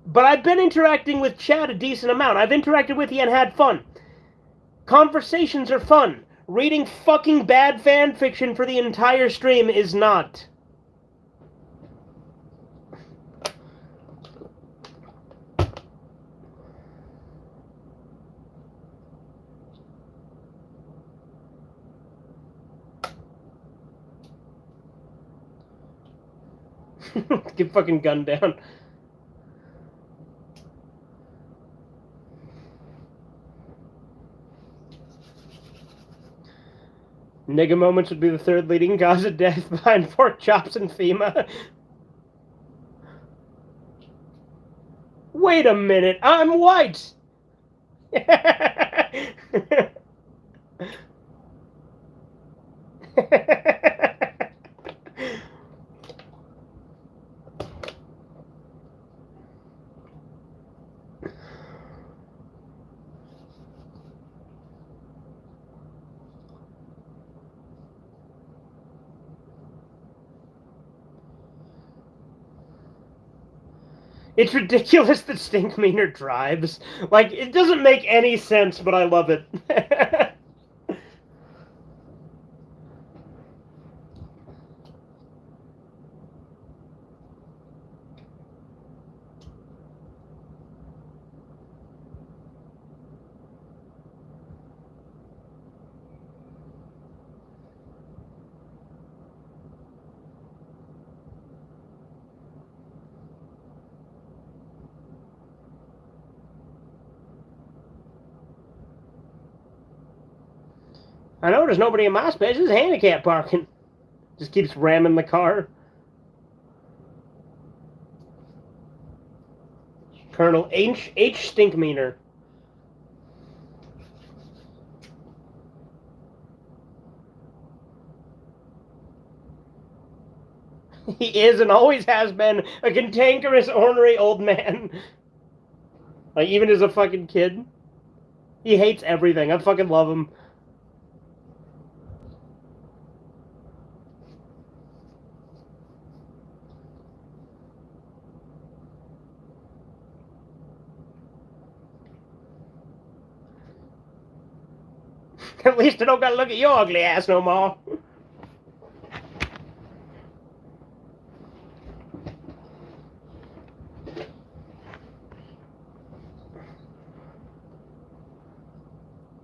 But I've been interacting with Chad a decent amount. I've interacted with you and had fun. Conversations are fun. Reading fucking bad fan fiction for the entire stream is not. Get fucking gunned down. Nigga moments would be the third leading cause of death behind pork chops and FEMA. Wait a minute, I'm white! It's ridiculous that Stinkmeaner drives. Like, it doesn't make any sense, but I love it. I know there's nobody in my space. This is handicap parking. Just keeps ramming the car. Colonel H. Stinkmeaner. He is and always has been a cantankerous, ornery old man. Like, even as a fucking kid. He hates everything. I fucking love him. At least I don't gotta look at your ugly ass no more.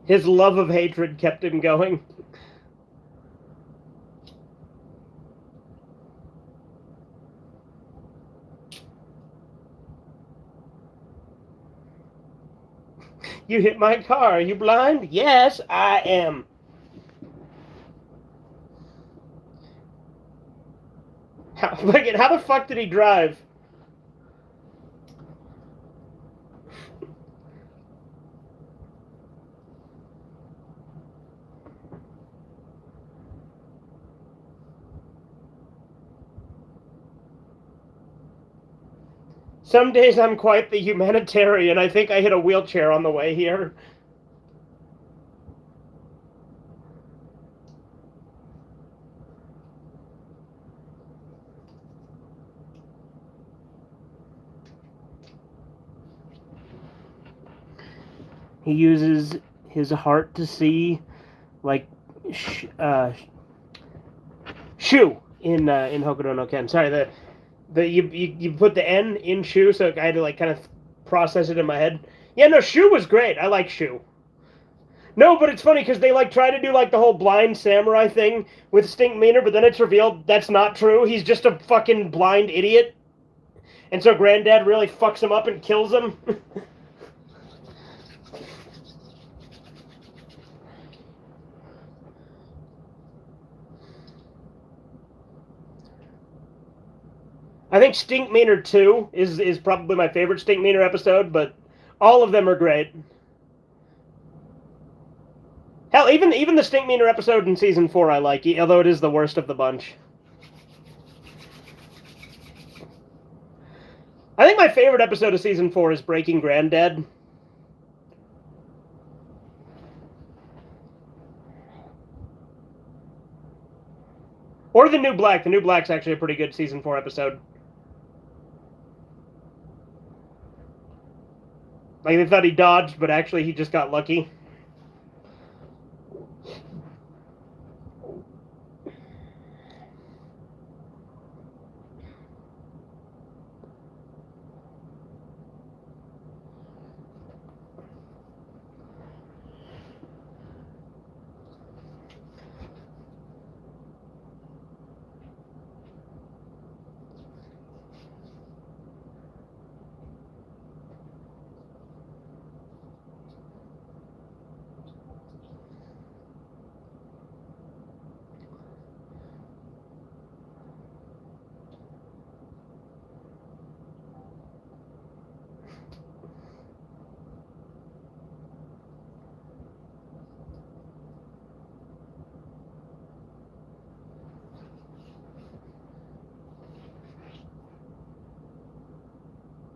His love of hatred kept him going. You hit my car. Are you blind? Yes, I am. How the fuck did he drive? Some days I'm quite the humanitarian. I think I hit a wheelchair on the way here. He uses his heart to see, like, Shu in Hokuto no Ken. Sorry, you put the N in Shu, so I had to like kind of process it in my head. Yeah, no, Shu was great. I like Shu. No, but it's funny because they like try to do like the whole blind samurai thing with Stinkmeaner, but then it's revealed that's not true. He's just a fucking blind idiot, and so Granddad really fucks him up and kills him. I think Stinkmeaner 2 is probably my favorite Stinkmeaner episode, but all of them are great. Hell, even the Stinkmeaner episode in season 4 I like, although it is the worst of the bunch. I think my favorite episode of season 4 is Breaking Granddad. Or The New Black. The New Black's actually a pretty good season 4 episode. Like, they thought he dodged, but actually he just got lucky.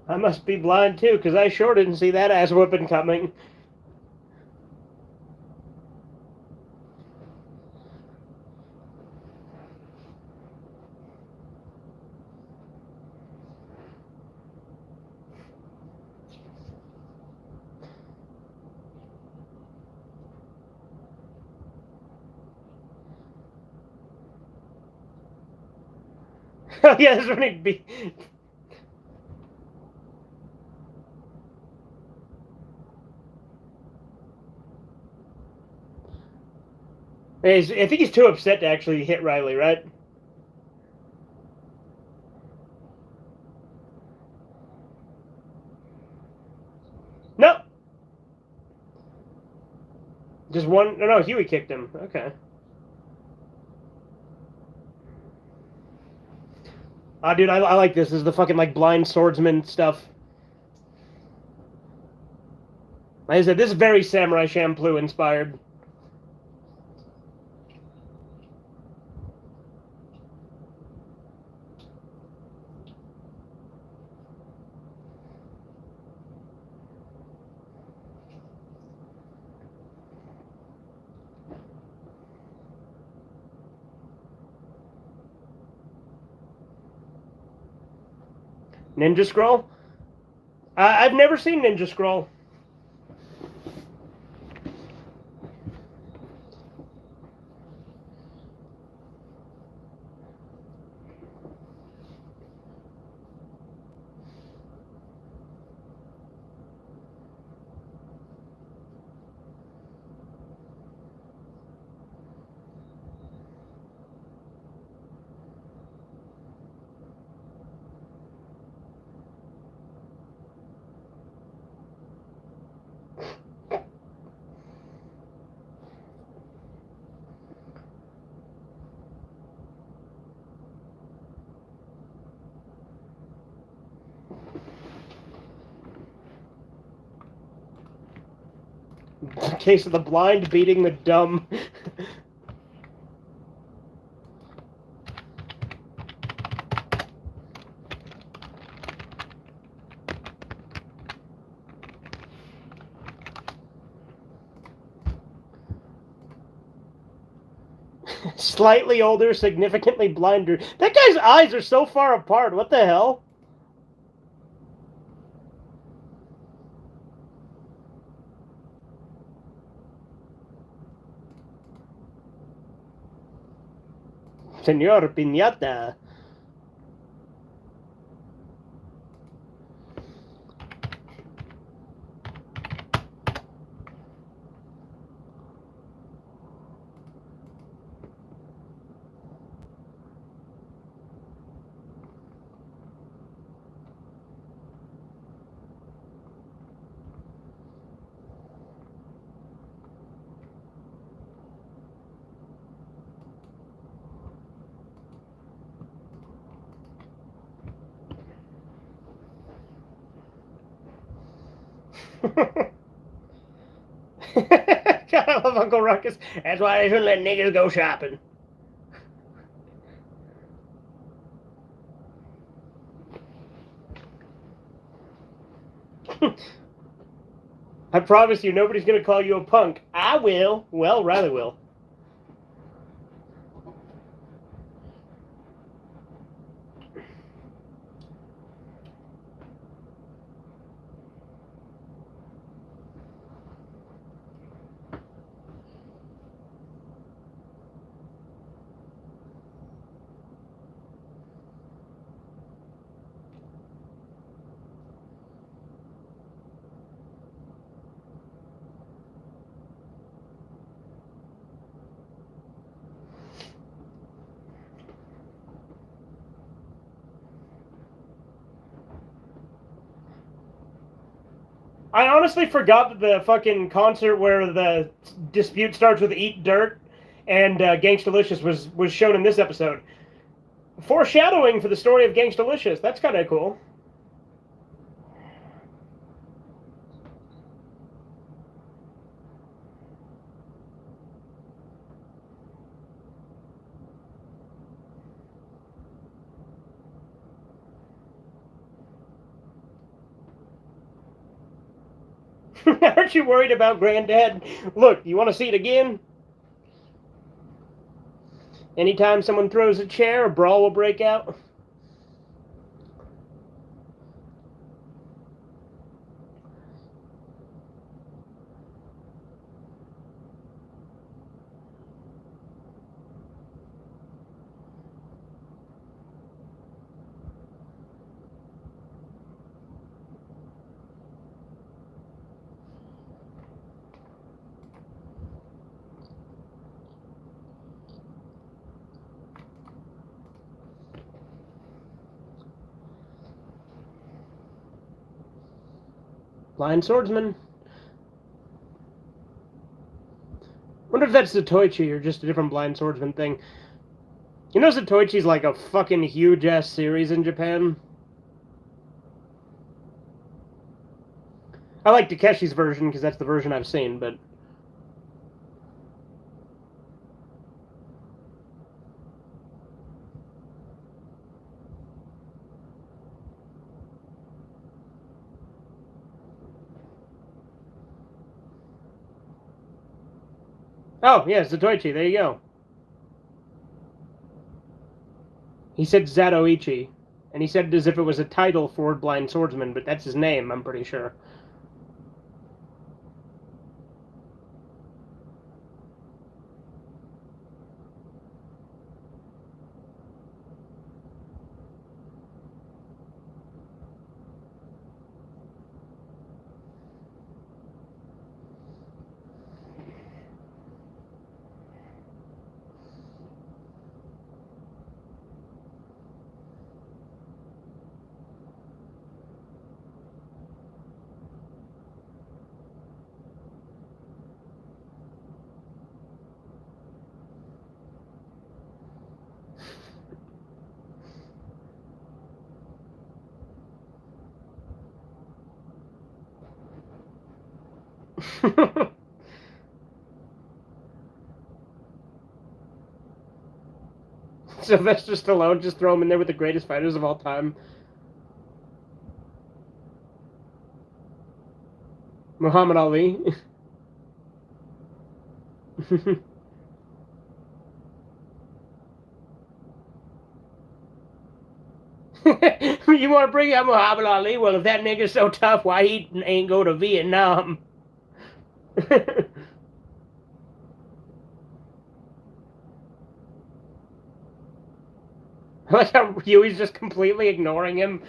I must be blind too, because I sure didn't see that ass whooping coming. Oh yeah, that's when he'd be... I think he's too upset to actually hit Riley, right? No. Just one? No, Huey kicked him. Okay. Dude, I like this. This is the fucking, like, blind swordsman stuff. Like I said, this is very Samurai Champloo inspired. Ninja Scroll? I've never seen Ninja Scroll. Case of the blind beating the dumb. Slightly older, significantly blinder. That guy's eyes are so far apart. What the hell? Senor Piñata. God, I love Uncle Ruckus. That's why I shouldn't let niggas go shopping. I promise you, nobody's gonna call you a punk. I will. Well, Riley will. I honestly forgot that the fucking concert where the dispute starts with "Eat Dirt" and "Gangstalicious" was shown in this episode. Foreshadowing for the story of Gangstalicious. That's kind of cool. Aren't you worried about Granddad? Look, you want to see it again? Anytime someone throws a chair, a brawl will break out. Blind swordsman. if that's Zatoichi or just a different blind swordsman thing. You know Zatoichi's like a fucking huge-ass series in Japan? I like Takeshi's version because that's the version I've seen, but... Oh, yeah, Zatoichi, there you go. He said Zatoichi, and he said it as if it was a title for Blind Swordsman, but that's his name, I'm pretty sure. Sylvester Stallone, just throw him in there with the greatest fighters of all time. Muhammad Ali. You want to bring out Muhammad Ali? Well, if that nigga's so tough, why he ain't go to Vietnam? I like how Huey's just completely ignoring him.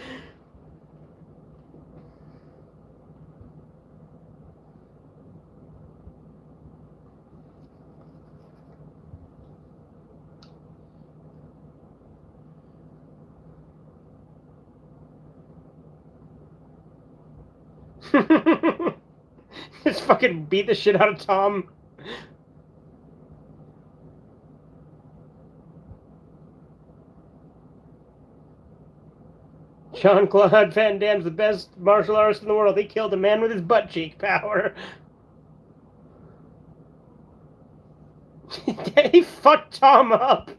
Just fucking beat the shit out of Tom. Jean-Claude Van Damme's the best martial artist in the world. He killed a man with his butt cheek power. He fucked Tom up.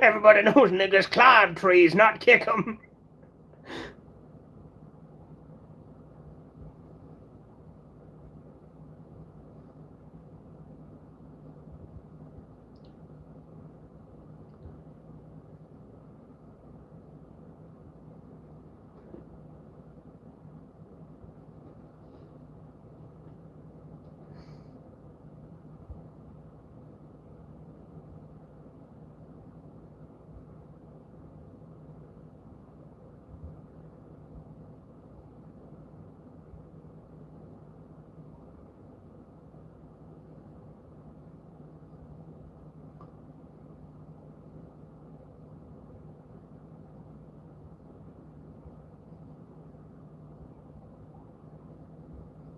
Everybody knows niggas climb trees, not kick them.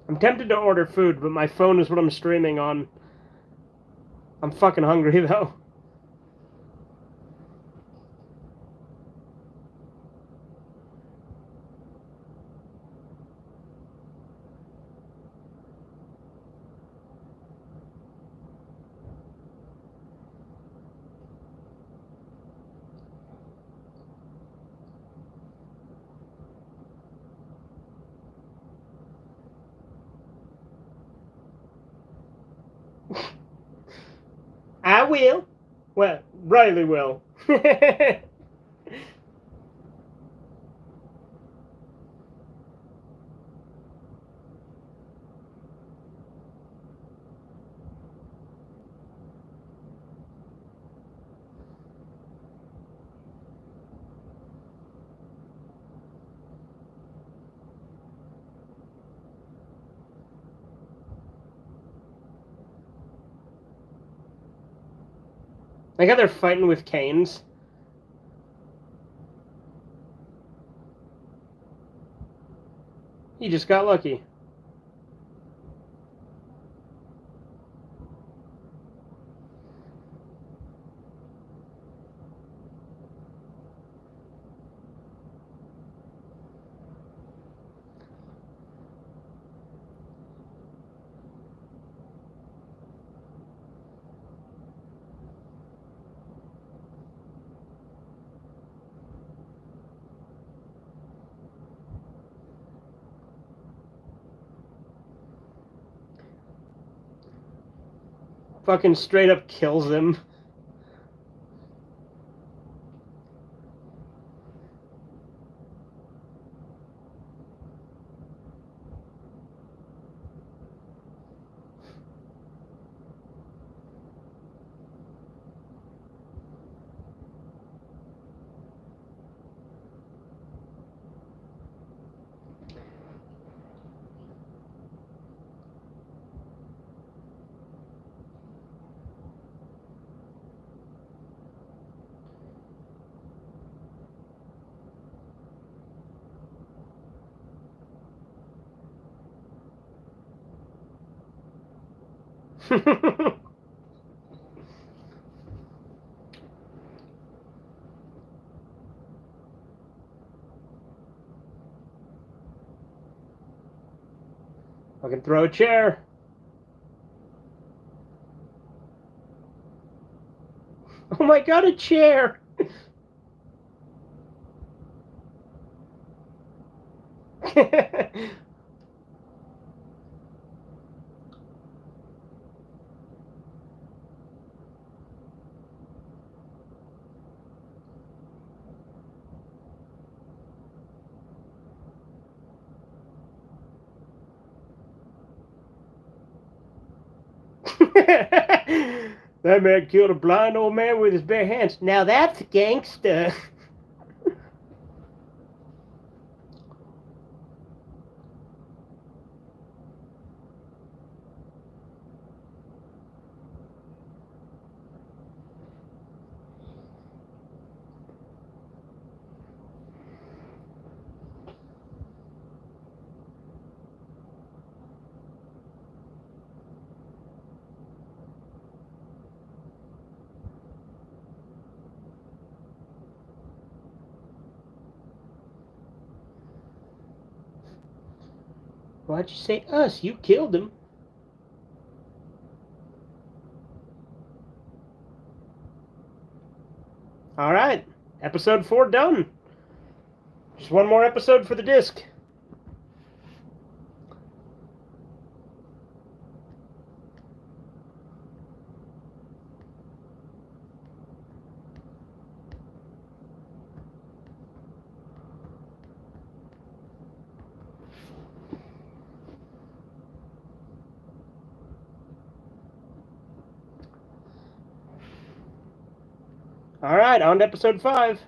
I'm tempted to order food, but my phone is what I'm streaming on. I'm fucking hungry, though. I will. Well, Riley will. Like how they're fighting with canes. He just got lucky. Fucking straight up kills him. I can throw a chair. Oh my god, a chair! That man killed a blind old man with his bare hands. Now that's gangsta. Why'd you say us? You killed him. All right, episode 4 done. Just one more episode for the disc. All right, on to episode 5.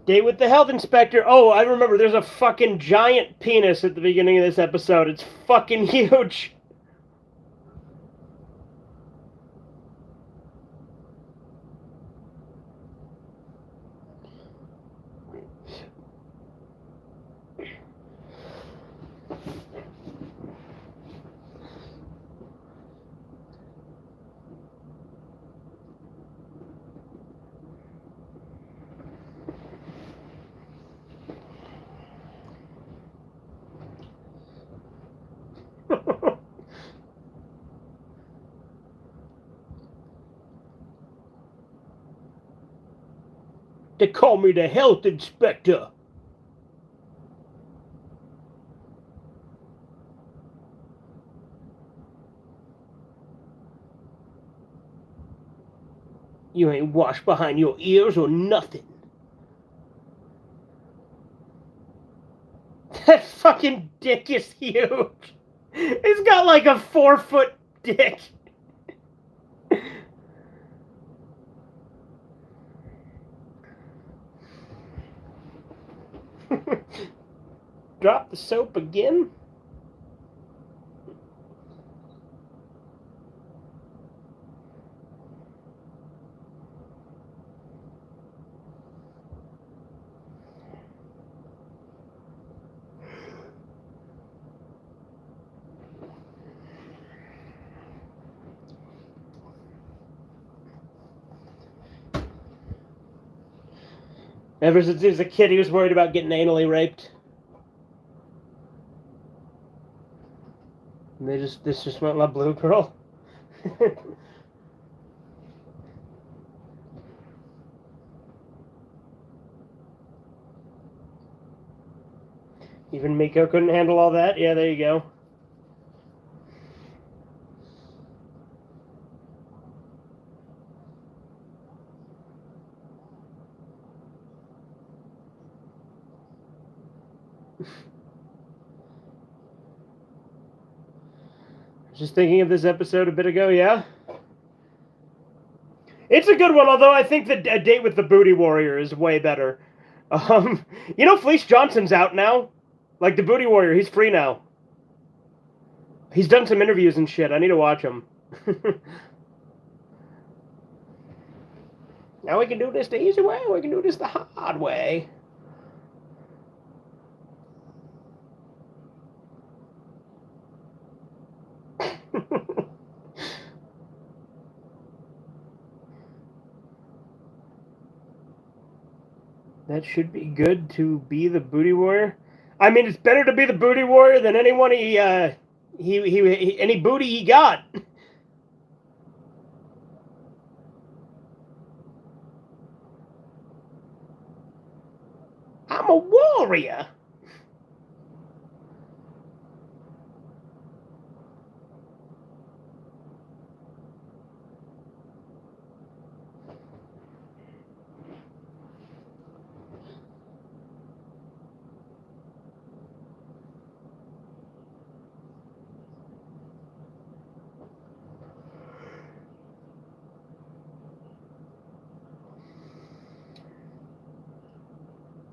Date with the health inspector. Oh, I remember. There's a fucking giant penis at the beginning of this episode. It's fucking huge. They call me the health inspector. You ain't washed behind your ears or nothing. That fucking dick is huge. He's got like a 4-foot dick. Drop the soap again? Ever since he was a kid, he was worried about getting anally raped. And this just went La Blue Girl. Even Miko couldn't handle all that? Yeah, there you go. Just thinking of this episode a bit ago, yeah? It's a good one, although I think that A Date with the Booty Warrior is way better. You know, Fleece Johnson's out now? Like, the Booty Warrior, he's free now. He's done some interviews and shit. I need to watch him. Now we can do this the easy way, we can do this the hard way. That should be good to be the Booty Warrior. I mean, it's better to be the Booty Warrior than anyone any booty he got. I'm a warrior.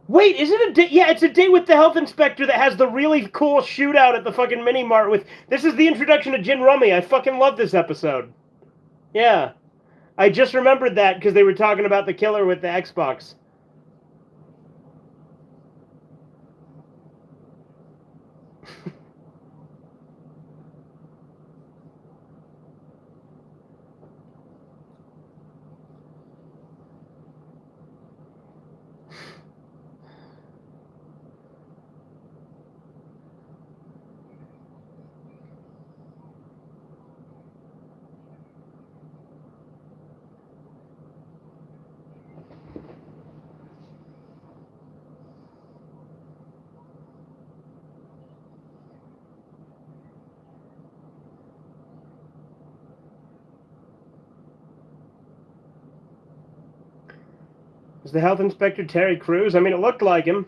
Wait, is it a date? Yeah, it's a date with the health inspector that has the really cool shootout at the fucking mini mart with. This is the introduction to Gin Rummy. I fucking love this episode. Yeah. I just remembered that because they were talking about the killer with the Xbox. Is the health inspector Terry Crews? I mean, it looked like him.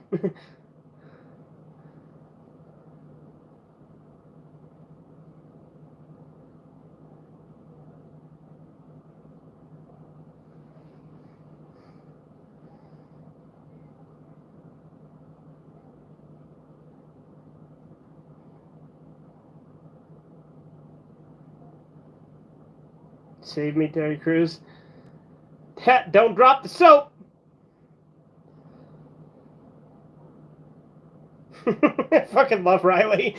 Save me, Terry Crews. Don't drop the soap. I fucking love Riley.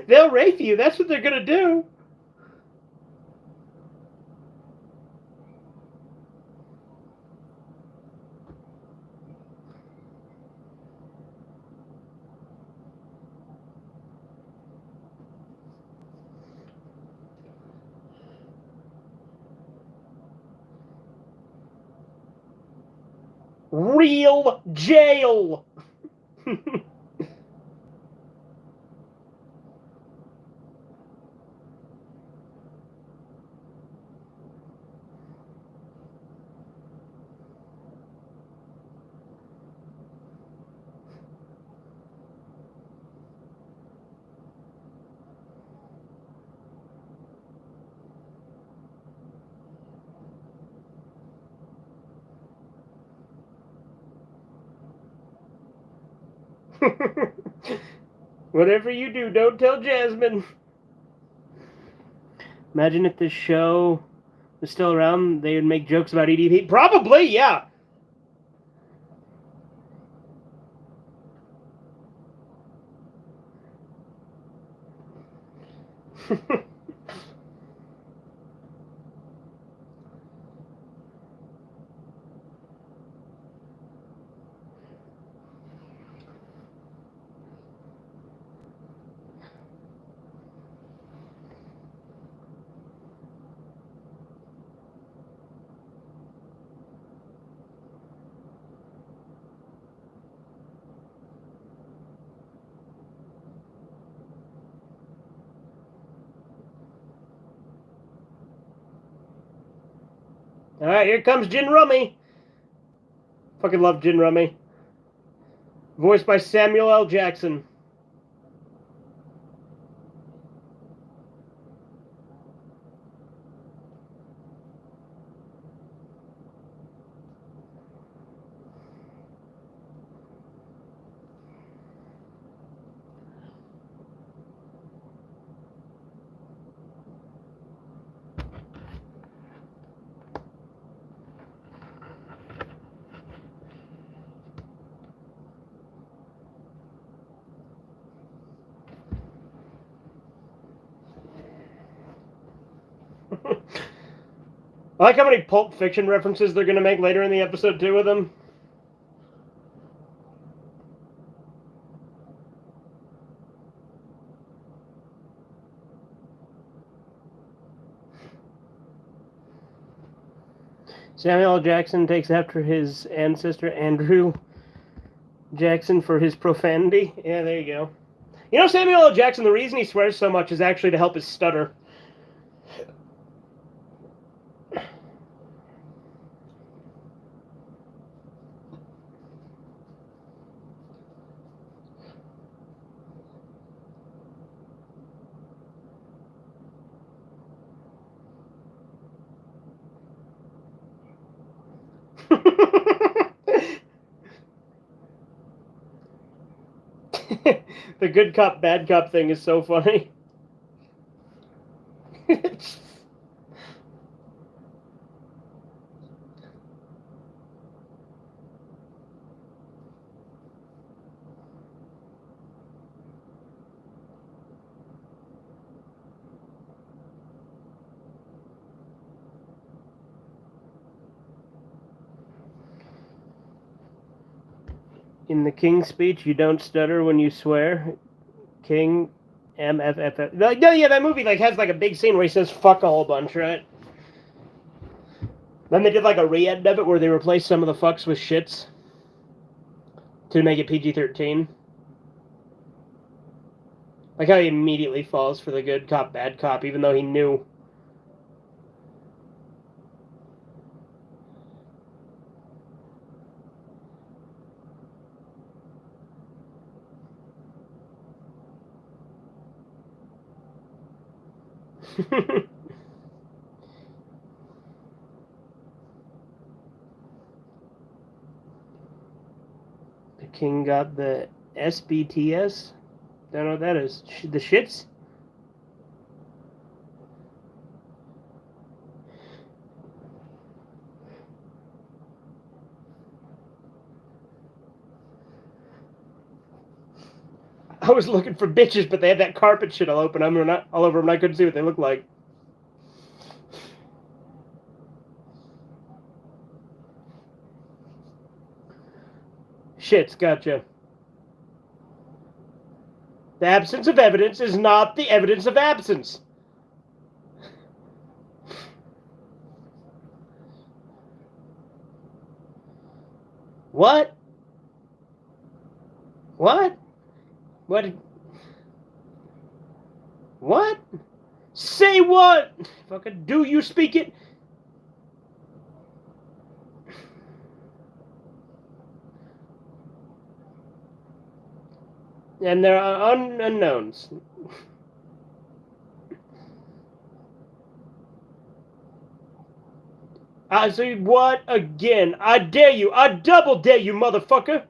They'll rape you. That's what they're gonna do. Real jail. Whatever you do, don't tell Jasmine. Imagine if this show was still around, they would make jokes about EDP. Probably, yeah. All right, here comes Gin Rummy. Fucking love Gin Rummy. Voiced by Samuel L. Jackson. I like how many Pulp Fiction references they're going to make later in the episode, too, with him. Samuel L. Jackson takes after his ancestor, Andrew Jackson, for his profanity. Yeah, there you go. You know, Samuel L. Jackson, the reason he swears so much is actually to help his stutter. The good cop, bad cop thing is so funny. In the King's speech, you don't stutter when you swear. King, MFFF. Like, no, yeah, that movie like has like a big scene where he says "fuck" a whole bunch, right? Then they did like a re-ed of it where they replaced some of the fucks with shits to make it PG-13. Like how he immediately falls for the good cop, bad cop, even though he knew. The King got the SBTS. Don't know what that is. The shits? I was looking for bitches, but they had that carpet shit all open. I'm not all over them, and I couldn't see what they look like. Shits, gotcha. The absence of evidence is not the evidence of absence. What? What? What? What? Say what? Fucking do you speak it? And there are unknowns. I say what again? I dare you. I double dare you, motherfucker.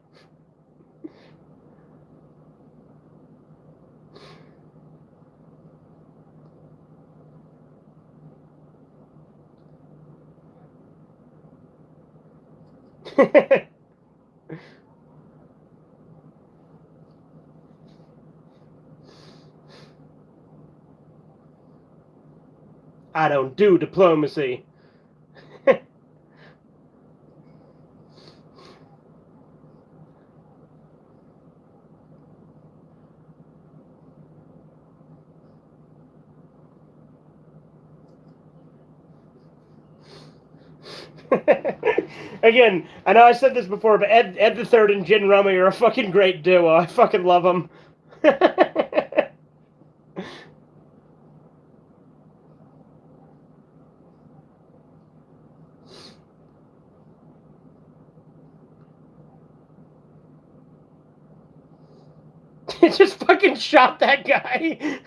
I don't do diplomacy. Again, I know I said this before, but Ed the Third and Jin Roma are a fucking great duo. I fucking love them. Just fucking shot that guy.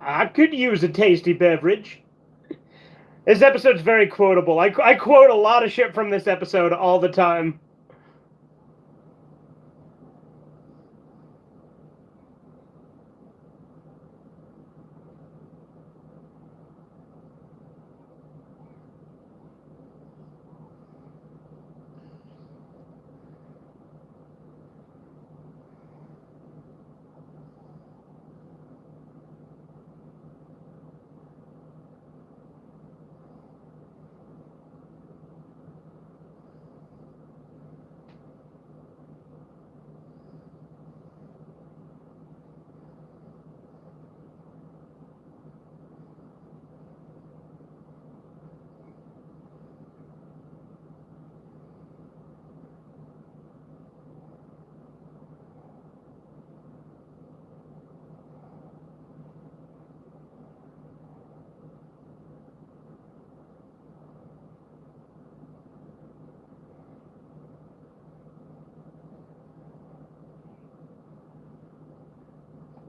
I could use a tasty beverage. This episode's very quotable. I quote a lot of shit from this episode all the time.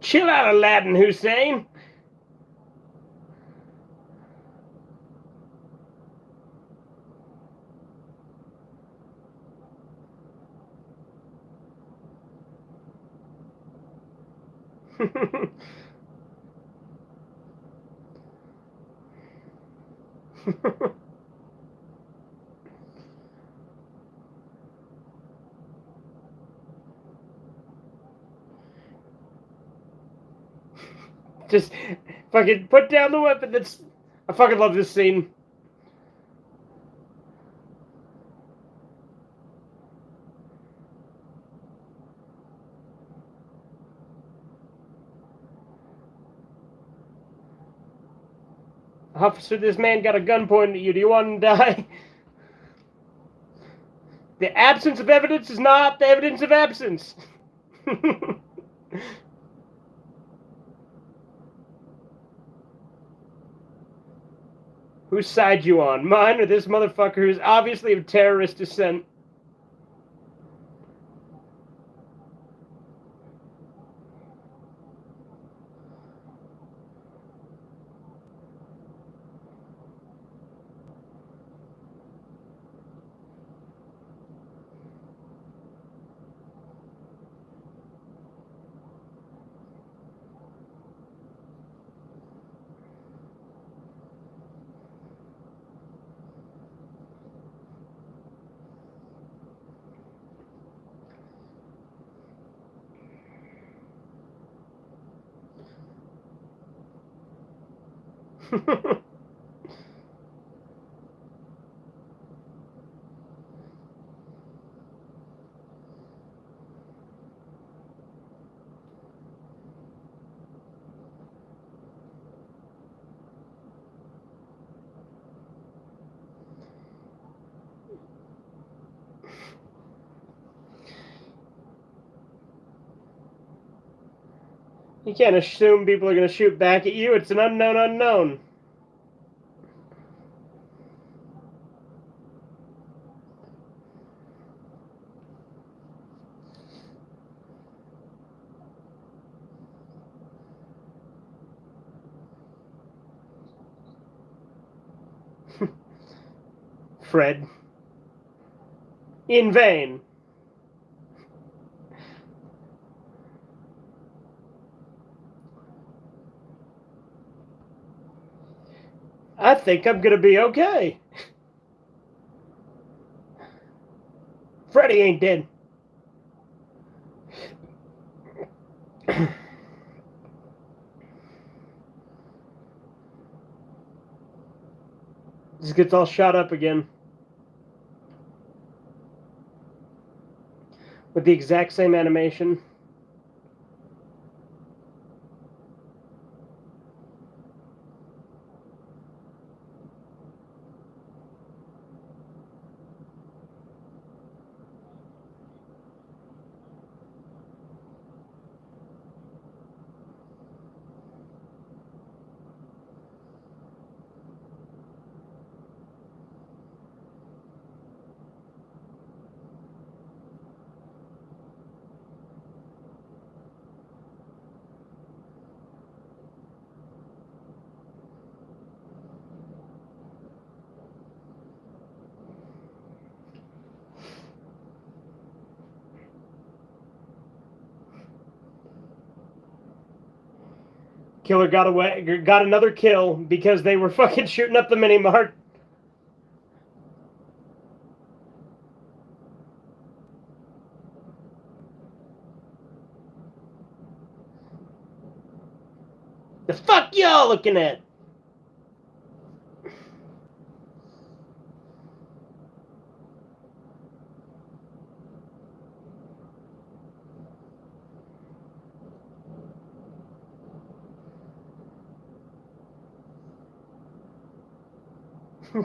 Chill out, Aladdin Hussein. Just fucking put down the weapon. I fucking love this scene. Officer, this man got a gun pointed at you. Do you want to die? The absence of evidence is not the evidence of absence. Whose side you on? Mine or this motherfucker who's obviously of terrorist descent? You can't assume people are going to shoot back at you. It's an unknown unknown. Fred. In vain. I think I'm gonna be okay. Freddy ain't dead. This gets all shot up again. With the exact same animation. Killer got away, got another kill because they were fucking shooting up the mini mart. The fuck y'all looking at?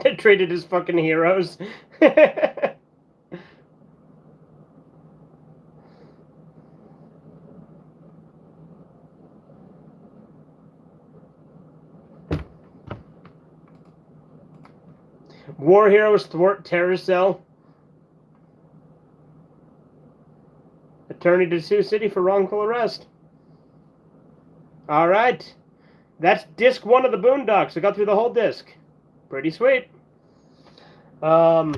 They're treated as fucking heroes. War heroes thwart terror cell. Attorney to sue city for wrongful arrest. Alright. That's disc 1 of the Boondocks. I got through the whole disc. Pretty sweet. Now.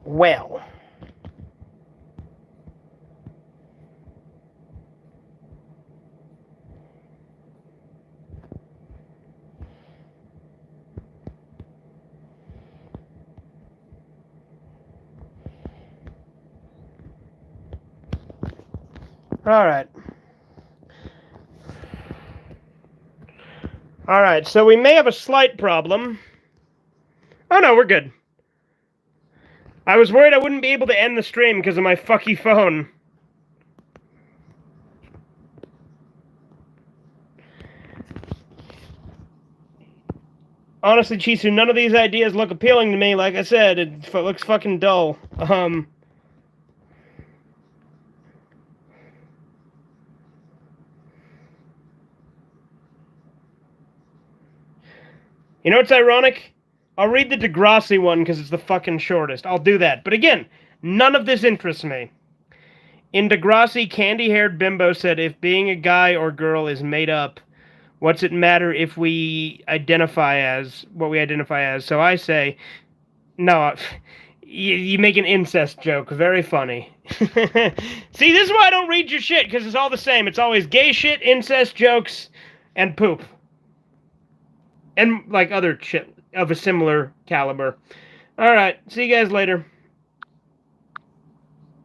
Well. Alright. Alright, so we may have a slight problem. Oh no, we're good. I was worried I wouldn't be able to end the stream because of my fucky phone. Honestly, Chisu, none of these ideas look appealing to me. Like I said, it looks fucking dull. You know what's ironic? I'll read the Degrassi one because it's the fucking shortest. I'll do that. But again, none of this interests me. In Degrassi, candy-haired bimbo said, if being a guy or girl is made up, what's it matter if we identify as what we identify as? So I say, no, you make an incest joke. Very funny. See, this is why I don't read your shit, because it's all the same. It's always gay shit, incest jokes, and poop. And, like, other shit of a similar caliber. Alright, see you guys later.